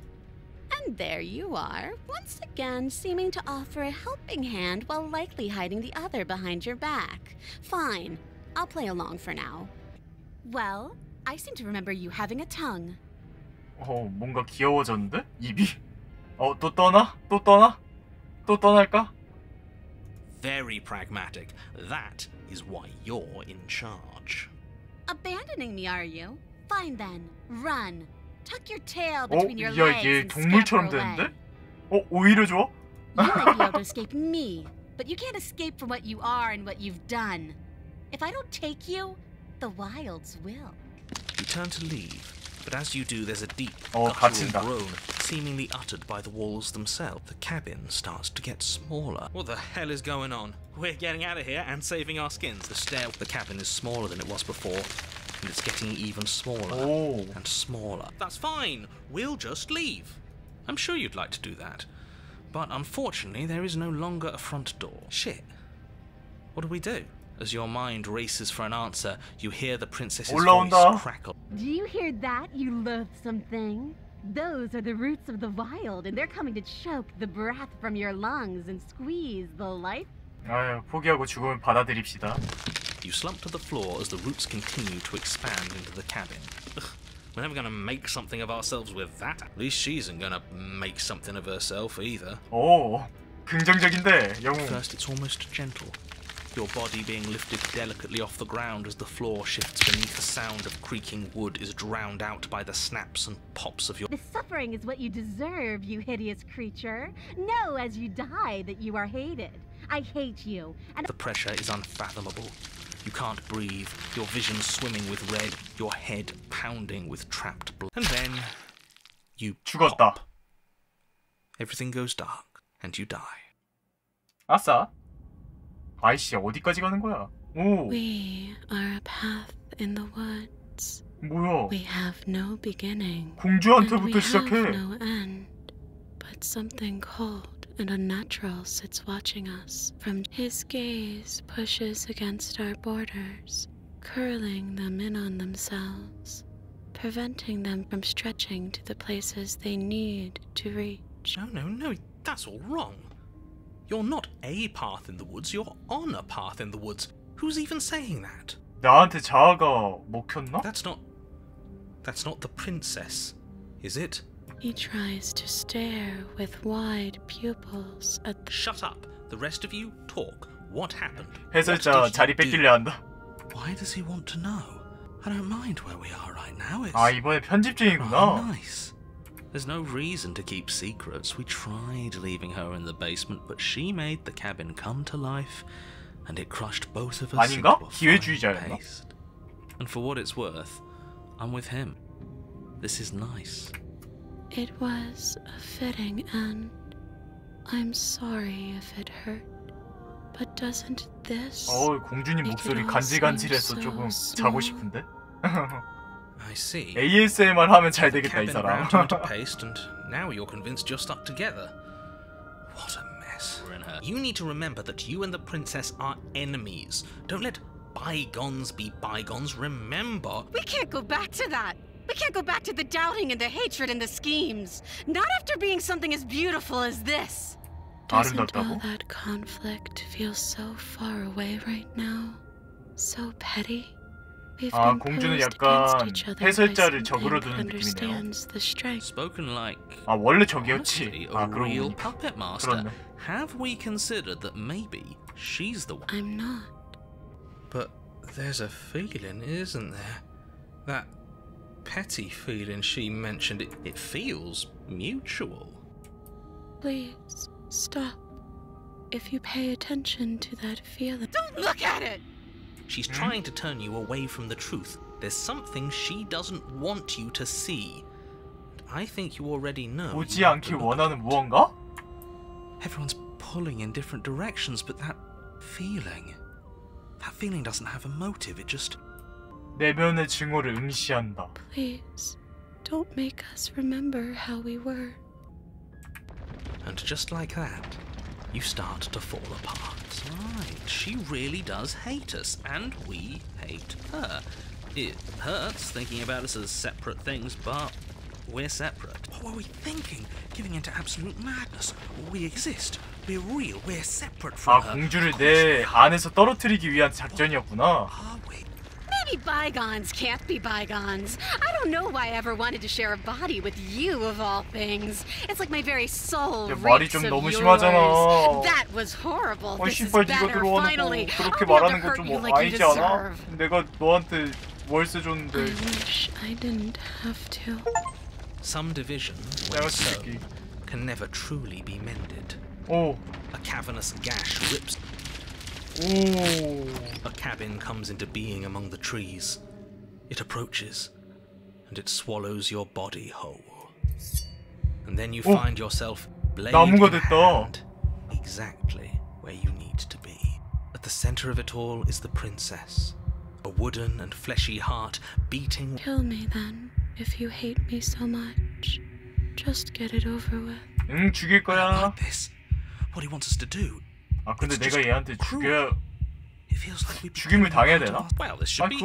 And there you are, once again seeming to offer a helping hand while likely hiding the other behind your back. Fine, I'll play along for now. Well, I seem to remember you having a tongue. 뭔가 귀여워졌는데? 입이? 또 떠나? 또 떠나? 또 떠날까? Very pragmatic. That is why you're in charge. Abandoning me, are you? Fine then, run. Tuck your tail between your 야, legs 얘 and 동물처럼 scamper away. 되는데? 오히려 좋아? You might be able to escape me, but you can't escape from what you are and what you've done. If I don't take you, the wilds will. You turn to leave, but as you do, there's a deep, 갇힌다. groan, seemingly uttered by the walls themselves. The cabin starts to get smaller. What the hell is going on? We're getting out of here and saving our skins. The cabin is smaller than it was before, and it's getting even smaller and smaller. That's fine. We'll just leave. I'm sure you'd like to do that. But unfortunately, there is no longer a front door. Shit. What do we do? As your mind races for an answer, you hear the princess's voice crackle. Do you hear that, you loathsome thing? Those are the roots of the wild, and they're coming to choke the breath from your lungs and squeeze the life. 아유, 포기하고 죽음을 받아들입시다. You slump to the floor as the roots continue to expand into the cabin. Ugh, we're never gonna make something of ourselves with that. At least she isn't gonna make something of herself either. 긍정적인데, 영웅. First, it's almost gentle. Your body being lifted delicately off the ground as the floor shifts beneath. The sound of creaking wood is drowned out by the snaps and pops of your... The suffering is what you deserve, you hideous creature. Know as you die that you are hated. I hate you, and... The pressure is unfathomable. You can't breathe, your vision swimming with red, your head pounding with trapped blood. And then... you 죽었다. pop. Everything goes dark, and you die. 아싸. 아이씨, 어디까지 가는 거야? 오. We are a path in the woods. 뭐야? We have no beginning. 공주한테부터 시작해. And we have no end. But something cold and unnatural sits watching us. From his gaze pushes against our borders, curling them in on themselves, preventing them from stretching to the places they need to reach. No, that's all wrong. You're not a path in the woods, you're on a path in the woods. Who's even saying that? 나한테 자아가 먹혔나? That's not the princess, is it? He tries to stare with wide pupils at the... Shut up. The rest of you talk. What happened? 해설자 자리 뺏기려 한다. Why does he want to know? I don't mind where we are right now. It's 이번에 편집증이구나. nice. There's no reason to keep secrets. We tried leaving her in the basement, but she made the cabin come to life, and it crushed both of us 아닌가? into a 기회주의자였나? fine paste. And for what it's worth, I'm with him. This is nice. It was a fitting end. I'm sorry if it hurt. But doesn't this 공주님 목소리 간질간질해서 조금 자고 싶은데? I see. ASMR 하면 잘 되겠다 이 사람. Paste, and now you're convinced you're stuck together. What a mess. You need to remember that you and the princess are enemies. Don't let bygones be bygones. Remember. We can't go back to that. We can't go back to the doubting and the hatred and the schemes. Not after being something as beautiful as this. Doesn't all that conflict feel so far away right now? So petty? 공주는 약간 해설자를 적으로 두는 느낌이네요. Spoken like 원래 적이었지. a real puppet master. 그렇네. Have we considered that maybe she's the one? I'm not. But there's a feeling, isn't there? That petty feeling she mentioned, it feels mutual. Please, stop. If you pay attention to that feeling... Don't look at it! She's trying to turn you away from the truth. There's something she doesn't want you to see. I think you already know. 보지 않길 원하는 무언가? Everyone's pulling in different directions, but that feeling doesn't have a motive. It just... 내면의 증오를 응시한다. Please, don't make us remember how we were. And just like that, you start to fall apart. Right, she really does hate us, and we hate her. It hurts thinking about us as separate things, but we're separate. What were we thinking? Giving into absolute madness. We exist. We're real. We're separate from her. 공주를 내 안에서 떨어뜨리기 위한 작전이었구나. Maybe bygones can't be bygones. I don't know why I ever wanted to share a body with you of all things. It's like my very soul reeks of yours. That was horrible. This is better. Finally, 그렇게 말하는 건 좀 아니지 않아? 내가 너한테 월세 줬는데. I wish I didn't have to. Some division, when sown, can never truly be mended. A cavernous gash rips. A cabin comes into being among the trees. It approaches, and it swallows your body whole. And then you find yourself blade in hand, exactly where you need to be. At the center of it all is the princess, a wooden and fleshy heart beating. Kill me then, if you hate me so much. Just get it over with. 응, 죽일 거야. Like this. What he wants us to do. 근데 내가 얘한테 죽임을 당해야 되나? 그건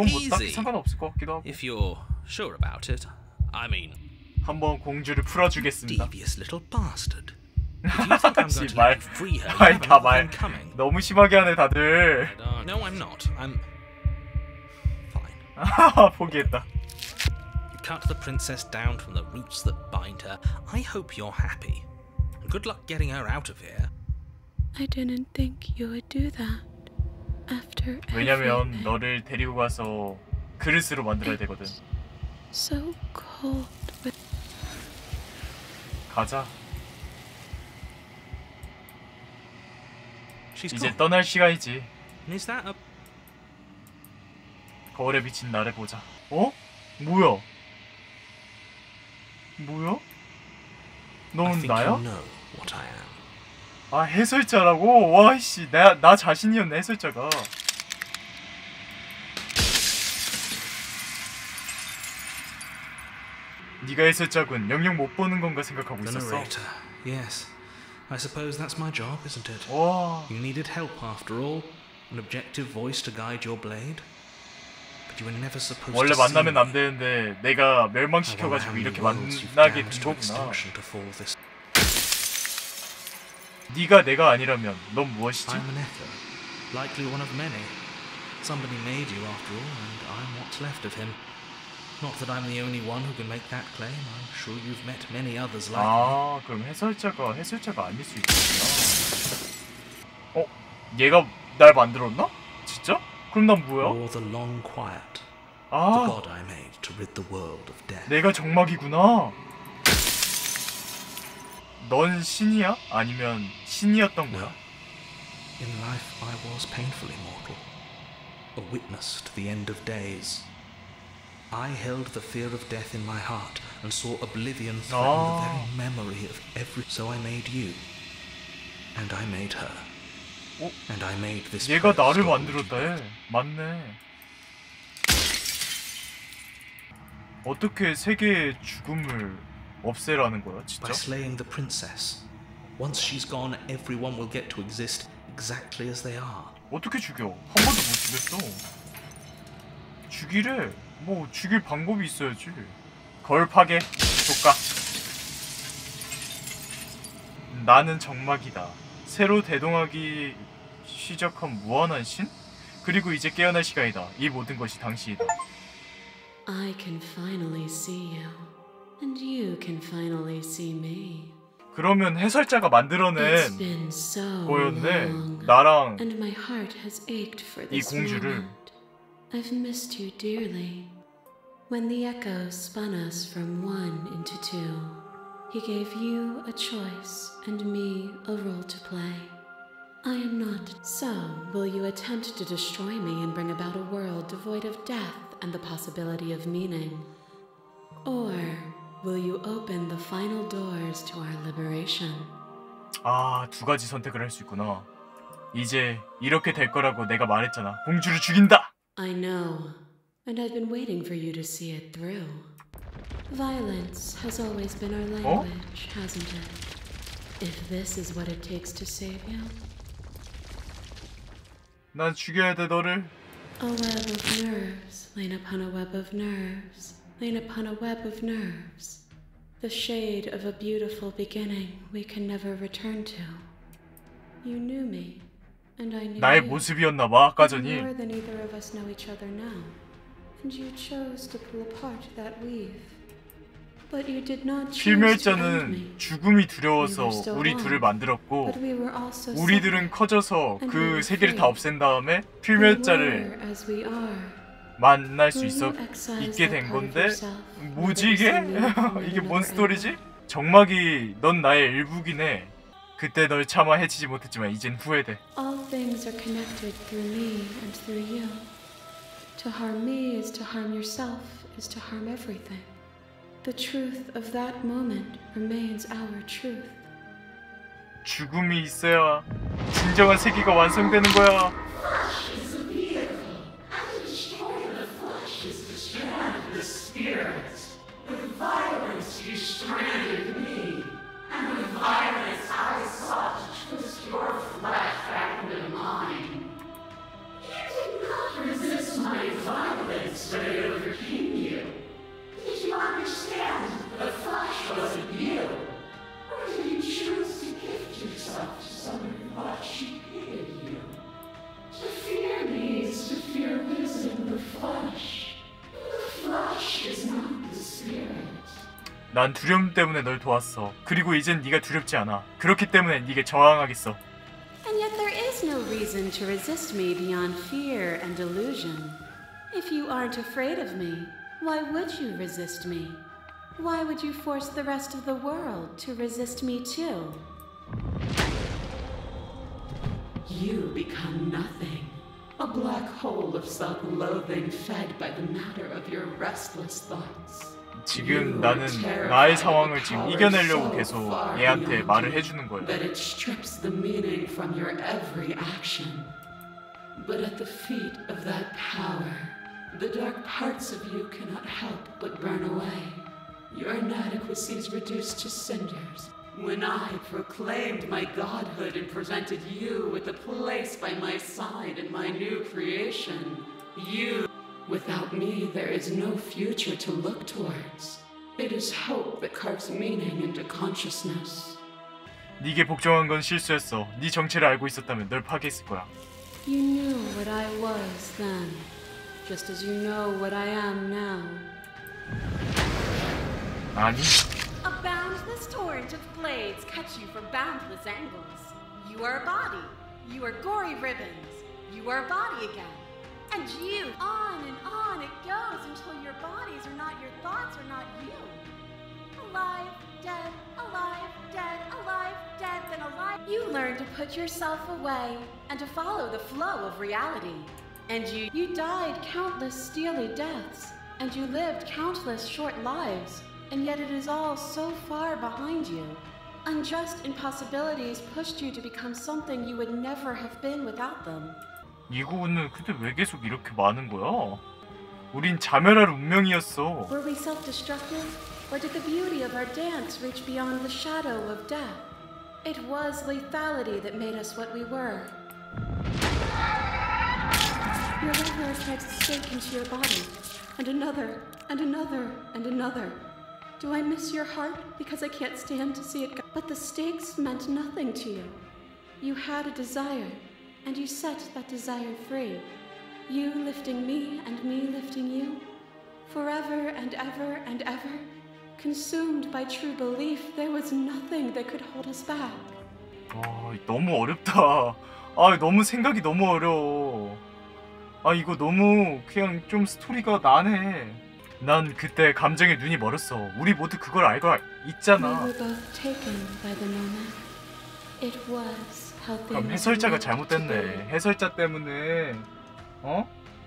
뭐 딱히 상관없을 것 같기도 하고. If you're sure about it, I mean. 한번 공주를 풀어주겠습니다. Devious little bastard. If you think I'm going to let you free her, you have nothing coming. 너무 심하게 하네 다들. No, I'm not. I'm fine. 포기했다. You cut the princess down from the roots that bind her. I hope you're happy. Good luck getting her out of here. I didn't think you would do that. After 왜냐면 너를 데리고 가서 그릇으로 만들어야 되거든. So cold. 가자. 이제 떠날 시간이지. Is that a... 거울에 비친 나를 보자. 뭐야? 뭐야? 넌 나야? 해설자라고? 와이씨, 나 자신이었네, 해설자가. 네가 해설자군. 영영 못 보는 건가 생각하고 있었어. Yes. I suppose that's my job, isn't it? You needed help after all. An objective voice to guide your blade. But you were never supposed 원래 to 만나면 안 되는데 내가 멸망시켜가지고 이렇게 만나게 된 거구나. 네가 내가 아니라면 넌 무엇이지? I'm an echo, likely one of many. Somebody made you after all, and I'm what's left of him. Not that I'm the only one who can make that claim. I'm sure you've met many others like me. 그럼 해설자가 아닐 수 있구나. 얘가 날 만들었나? 진짜? 그럼 난 뭐야? Or the long quiet. The god I made to rid the world of death. 내가 정막이구나. 넌 신이야? 아니면 신이었던 거야? In life I was painfully mortal. A witness to the end of days. I held the fear of death in my heart and saw oblivion threaten the very memory of every. So I made you, and I made her, and I made this. 얘가 나를 만들었다 해. 맞네. 어떻게 세계의 죽음을 없애라는 거야, 진짜? By slaying the princess. Once she's gone, everyone will get to exist exactly as they are. 어떻게 죽여? 한 번도 못 죽였어. 죽이래. 뭐 죽일 방법이 있어야지. 거울 파괴. 조까. 나는 정막이다. 새로 대동하기 시작한 무한한 신? 그리고 이제 깨어날 시간이다. 이 모든 것이 당시이다. I can finally see you, and you can finally see me. 그러면 해설자가 만들어낸 거였네. 나랑 and my heart has ached for 이 this 공주를. moment. I've missed you dearly. When the echoes spun us from one into two, he gave you a choice and me a role to play. I am not. So, will you attempt to destroy me and bring about a world devoid of death and the possibility of meaning? Or will you open the final doors to our liberation? 아, 두 가지 선택을 할 수 있구나. 이제 이렇게 될 거라고 내가 말했잖아. 공주를 죽인다! I know, and I've been waiting for you to see it through. Violence has always been our language, hasn't it? If this is what it takes to save you. 난 죽여야 돼, 너를. A web of nerves, lain upon a web of nerves, lain upon a web of nerves. The shade of a beautiful beginning we can never return to. You knew me, and I knew 나의 you. 모습이었나 봐, 아까 전이. More than either of us know each other now, and you chose to pull apart that weave. But you did not choose to end me. 필멸자는 죽음이 두려워서 우리 둘을 만들었고 But we were also 우리들은 커져서 그 세계를 다 없앤 다음에 필멸자를 as we are. 만날 수 있게 된 건데 뭐지 이게? 이게 뭔 스토리지? 정막이 넌 나의 일부긴 해. 그때 널 차마 해치지 못했지만 이젠 후회돼. All things are connected through me and through you. To harm me is to harm yourself, is to harm everything. The truth of that moment remains our truth. 죽음이 있어야 진정한 세계가 완성되는 거야. With violence you stranded me, and with violence I sought to twist your flesh back into mine. You did not resist my violence, but it overcame you. Did you understand the flesh wasn't you? Or did you choose to gift yourself to someone who thought she hated you? To fear me is to fear losing the flesh. The flesh is not the spirit. 난 두려움 때문에 널 도왔어. 그리고 이젠 네가 두렵지 않아. 그렇기 때문에 네게 저항하겠어. And yet there is no reason to resist me beyond fear and delusion. If you aren't afraid of me, why would you resist me? Why would you force the rest of the world to resist me too? You become nothing. A black hole of self-loathing fed by the matter of your restless thoughts. 지금 나는 나의 상황을 지금 이겨내려고 계속 얘한테 말을 해주는 거야. That it strips the meaning from your every action. But at the feet of that power, the dark parts of you cannot help but burn away. Your inadequacy is reduced to cinders. When I proclaimed my godhood and presented you with a place by my side in my new creation, you... Without me, there is no future to look towards. It is hope that carves meaning into consciousness. 네게 복종한 건 실수였어. 네 정체를 알고 있었다면 널 파괴했을 거야. You knew what I was then, just as you know what I am now. 아니. A boundless torrent of blades cut you from boundless angles. You are a body. You are gory ribbons. You are a body again. And you, on it goes until your bodies are not your thoughts, are not you. Alive, dead, alive, dead, alive, dead, then alive. You learn to put yourself away and to follow the flow of reality. And you died countless steely deaths, And you lived countless short lives, and yet it is all so far behind you. Unjust impossibilities pushed you to become something you would never have been without them. 이거는 근데 왜 계속 이렇게 많은 거야? 우린 자멸할 운명이었어. Were we self-destructive, or did the beauty of our dance reach beyond the shadow of death? It was lethality that made us what we were. Your liver strikes a stake into your body, and another, and another, and another. Do I miss your heart because I can't stand to see it go? But the stakes meant nothing to you. You had a desire, and you set that desire free. You lifting me and me lifting you. Forever and ever and ever. Consumed by true belief, there was nothing that could hold us back. 너무 어렵다. 너무 생각이 너무 어려워. 이거 너무 그냥 좀 스토리가 나네. 난 그때 감정에 눈이 멀었어. 우리 모두 그걸 알고 있잖아. 그럼 해설자가 잘못됐네. 해설자 때문에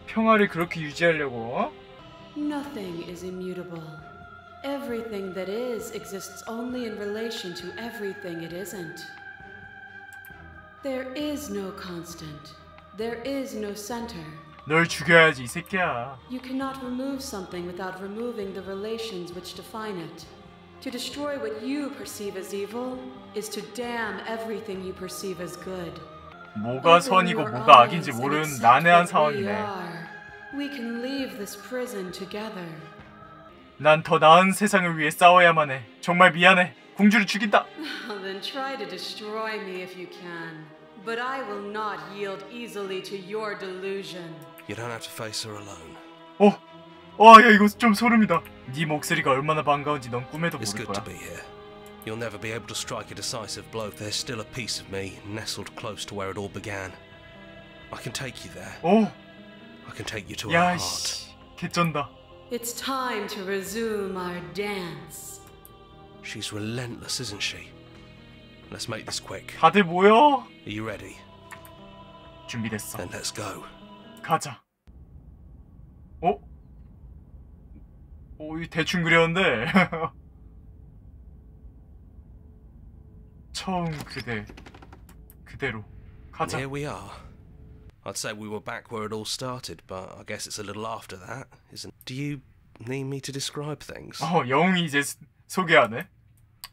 평화를 그렇게 유지하려고. Nothing is immutable. Everything that is exists only in relation to everything it isn't. There is no constant. There is no center. 널 죽여야지 이 새끼야. You cannot remove something without removing the relations which define it. To destroy what you perceive as evil is to damn everything you perceive as good. 뭐가 선이고 뭐가 악인지 모르는 난해한 상황이네. We can leave this prison together. 난 더 나은 세상을 위해 싸워야만 해. 정말 미안해. 공주를 죽인다. Then try to destroy me if you can. But I will not yield easily to your delusion. You don't have to face her alone. 야 이거 좀 소름이다. 네 목소리가 얼마나 반가운지 넌 꿈에도 It's 모를 good 거야. to be here. You'll never be able to strike a decisive blow. There's still a piece of me nestled close to where it all began. I can take you there. I can take you to her heart. 씨, 개쩐다. It's time to resume our dance. She's relentless, isn't she? Let's make this quick. 다들 모여. Are you ready? 준비됐어. Then let's go. 가자. 이 대충 그렸는데. 처음 그대로 가자. Here we are. I'd say we were back where it all started, but I guess it's a little after that, isn't? Do you need me to describe things? 영웅이 이제 소개하네.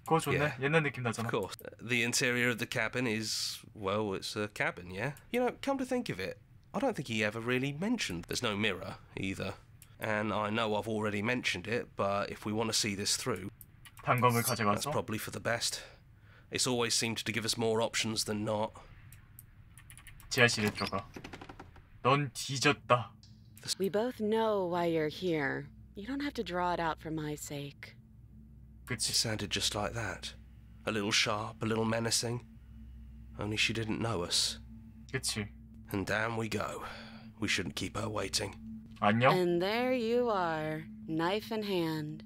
그거 좋네. Yeah. 옛날 느낌 나잖아. Of course. The interior of the cabin is, well, it's a cabin, yeah? You know, come to think of it, I don't think he ever really mentioned there's no mirror, either. And I know I've already mentioned it, but if we want to see this through, 단검을 that's 가져가서. probably for the best. It's always seemed to give us more options than not. 지하실에 들어가. 넌 뒤졌다. We both know why you're here. You don't have to draw it out for my sake. It sounded just like that. A little sharp, a little menacing. Only she didn't know us. 그치. And down we go. We shouldn't keep her waiting. 안녕? And there you are, knife in hand.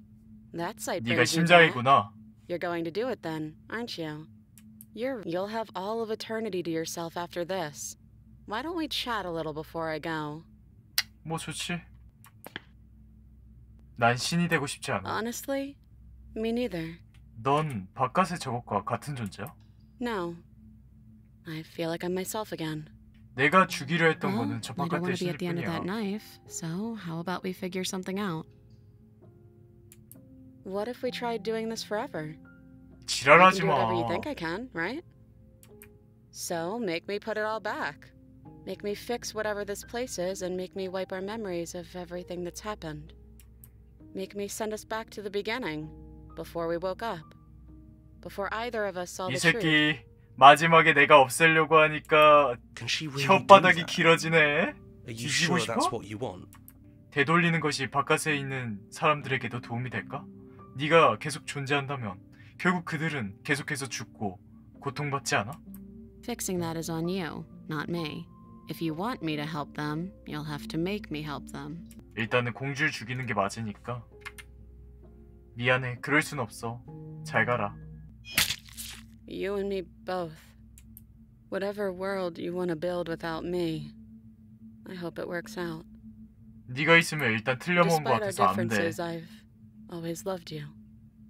That sight 네가 brings you back. 심장이구나. You're going to do it then, aren't you? You'll have all of eternity to yourself after this. Why don't we chat a little before I go? 뭐 좋지. 난 신이 되고 싶지 않아. Honestly, me neither. 넌 바깥의 저것과 같은 존재야? No. I feel like I'm myself again. 내가 주기로 했던 Well, 거는 저 I don't want 바깥의 to be at the end of that 신일 뿐이야. knife, so how about we figure something out? What if we tried doing this forever? I 지랄하지 can do whatever you 마. think I can, right? So make me put it all back. Make me fix whatever this place is and make me wipe our memories of everything that's happened. Make me send us back to the beginning, before we woke up. Before either of us saw 이 the truth. 새끼 마지막에 내가 없애려고 하니까 Can she really 혓바닥이 do that? 길어지네. Are you 뒤지고 sure that's 싶어? what you want? 되돌리는 것이 바깥에 있는 사람들에게도 도움이 될까? 네가 계속 존재한다면 결국 그들은 계속해서 죽고 고통받지 않아? Fixing that is on you, not me. If you want me to help them, you'll have to make me help them. 일단은 공주를 죽이는 게 맞으니까. 미안해, 그럴 순 없어. 잘 가라. You and me both. Whatever world you want to build without me, I hope it works out. 네가 있으면 일단 틀려먹은 것 Despite our 같아서 안 돼. differences, I've always loved you,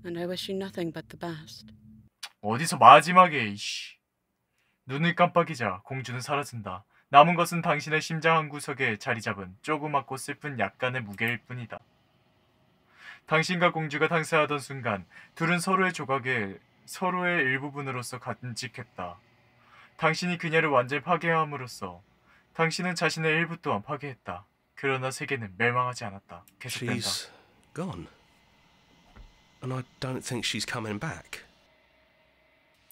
and I wish you nothing but the best. 어디서 마지막에 이씨. 눈을 깜빡이자 공주는 사라진다. 남은 것은 당신의 심장 한구석에 자리 잡은 조그맣고 슬픈 약간의 무게일 뿐이다. 당신과 공주가 당사하던 순간 둘은 서로의 조각에 서로의 일부분으로서 간직했다. 당신이 그녀를 완전히 파괴함으로써 당신은 자신의 일부 또한 파괴했다. 그러나 세계는 멸망하지 않았다. 계속된다. She's gone. And I don't think she's coming back.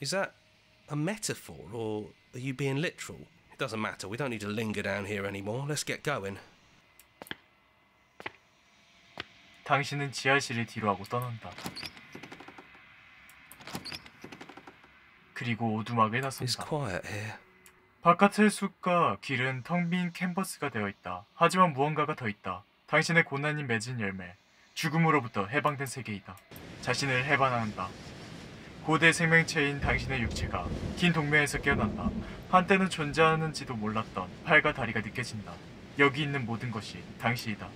Is that a metaphor, or are you being literal? It doesn't matter. We don't need to linger down here anymore. Let's get going. 당신은 지하실을 뒤로하고 떠난다. 그리고 오두막을 It's 나선다. quiet here. 바깥의 숲과 길은 텅 빈 캔버스가 되어 있다. 하지만 무언가가 더 있다. 당신의 고난이 맺은 열매. 죽음으로부터 해방된 세계이다. 자신을 해방한다. 고대 생명체인 당신의 육체가 긴 동맹에서 깨어난다. 한때는 존재하는지도 몰랐던 팔과 다리가 느껴진다. 여기 있는 모든 것이 당신이다.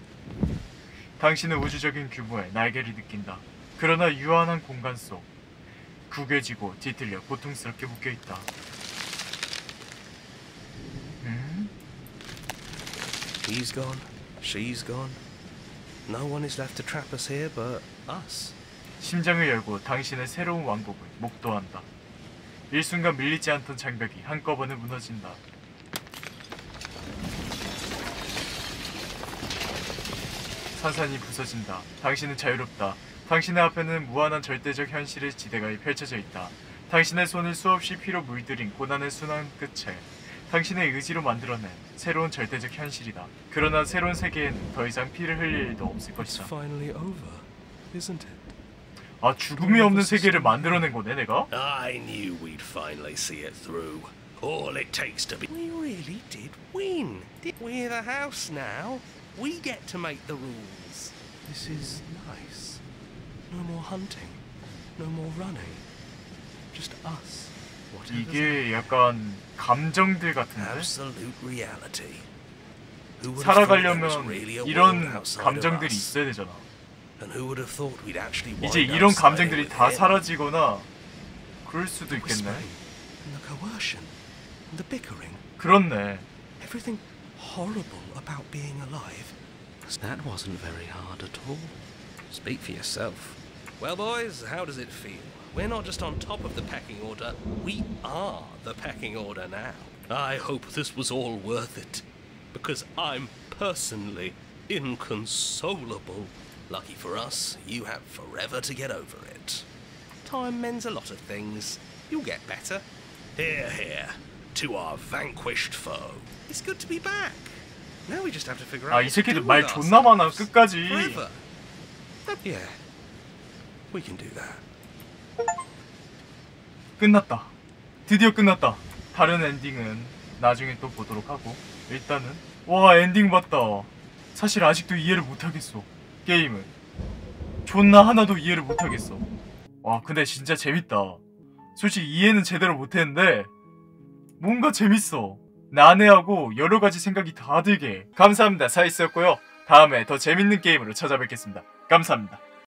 당신은 우주적인 규모의 날개를 느낀다. 그러나 유한한 공간 속 구겨지고 뒤틀려 고통스럽게 묶여있다. He's gone. She's gone. No one is left to trap us here but us. 심장을 열고 당신의 새로운 왕국을 목도한다. 일순간 밀리지 않던 장벽이 한꺼번에 무너진다. 산산이 부서진다. 당신은 자유롭다. 당신의 앞에는 무한한 절대적 현실의 지대가 펼쳐져 있다. 당신의 손을 수없이 피로 물들인 고난의 순환 끝에 당신의 의지로 만들어낸 새로운 절대적 현실이다. 그러나 새로운 세계에는 더 이상 피를 흘릴 일도 없을 것이다. It's finally over, isn't it? 아, 죽음이 없는 세계를 만들어낸 거네, 내가? I knew we'd finally see it through. All it takes to be. We really did win. We're the house now. We get to make the rules. This is nice. No more hunting. No more running. Just us. 이게 약간 감정들 같은데? Absolute reality. 살아가려면 이런 감정들이 있어야 되잖아. 이제 이런 감정들이 다 사라지거나 그럴 수도 있겠네. 그렇네. Everything horrible about being alive. That wasn't very hard at all. Speak for yourself. Well, boys, how does it feel? We're not just on top of the pecking order, we are the pecking order now. I hope this was all worth it, because I'm personally inconsolable. Lucky for us, you have forever to get over it. Time mends a lot of things. You'll get better. Here, here, to our vanquished foe. It's good to be back. Now we just have to figure out. 아, 이 새끼들 말 존나 많아 끝까지. Yeah, we can do that. 끝났다. 드디어 끝났다. 다른 엔딩은 나중에 또 보도록 하고 일단은 와 엔딩 봤다. 사실 아직도 이해를 못하겠어. 게임은 존나 하나도 이해를 못하겠어. 와 근데 진짜 재밌다. 솔직히 이해는 제대로 못했는데 뭔가 재밌어. 난해하고 여러가지 생각이 다 들게. 감사합니다. 사이스였고요. 다음에 더 재밌는 게임으로 찾아뵙겠습니다. 감사합니다.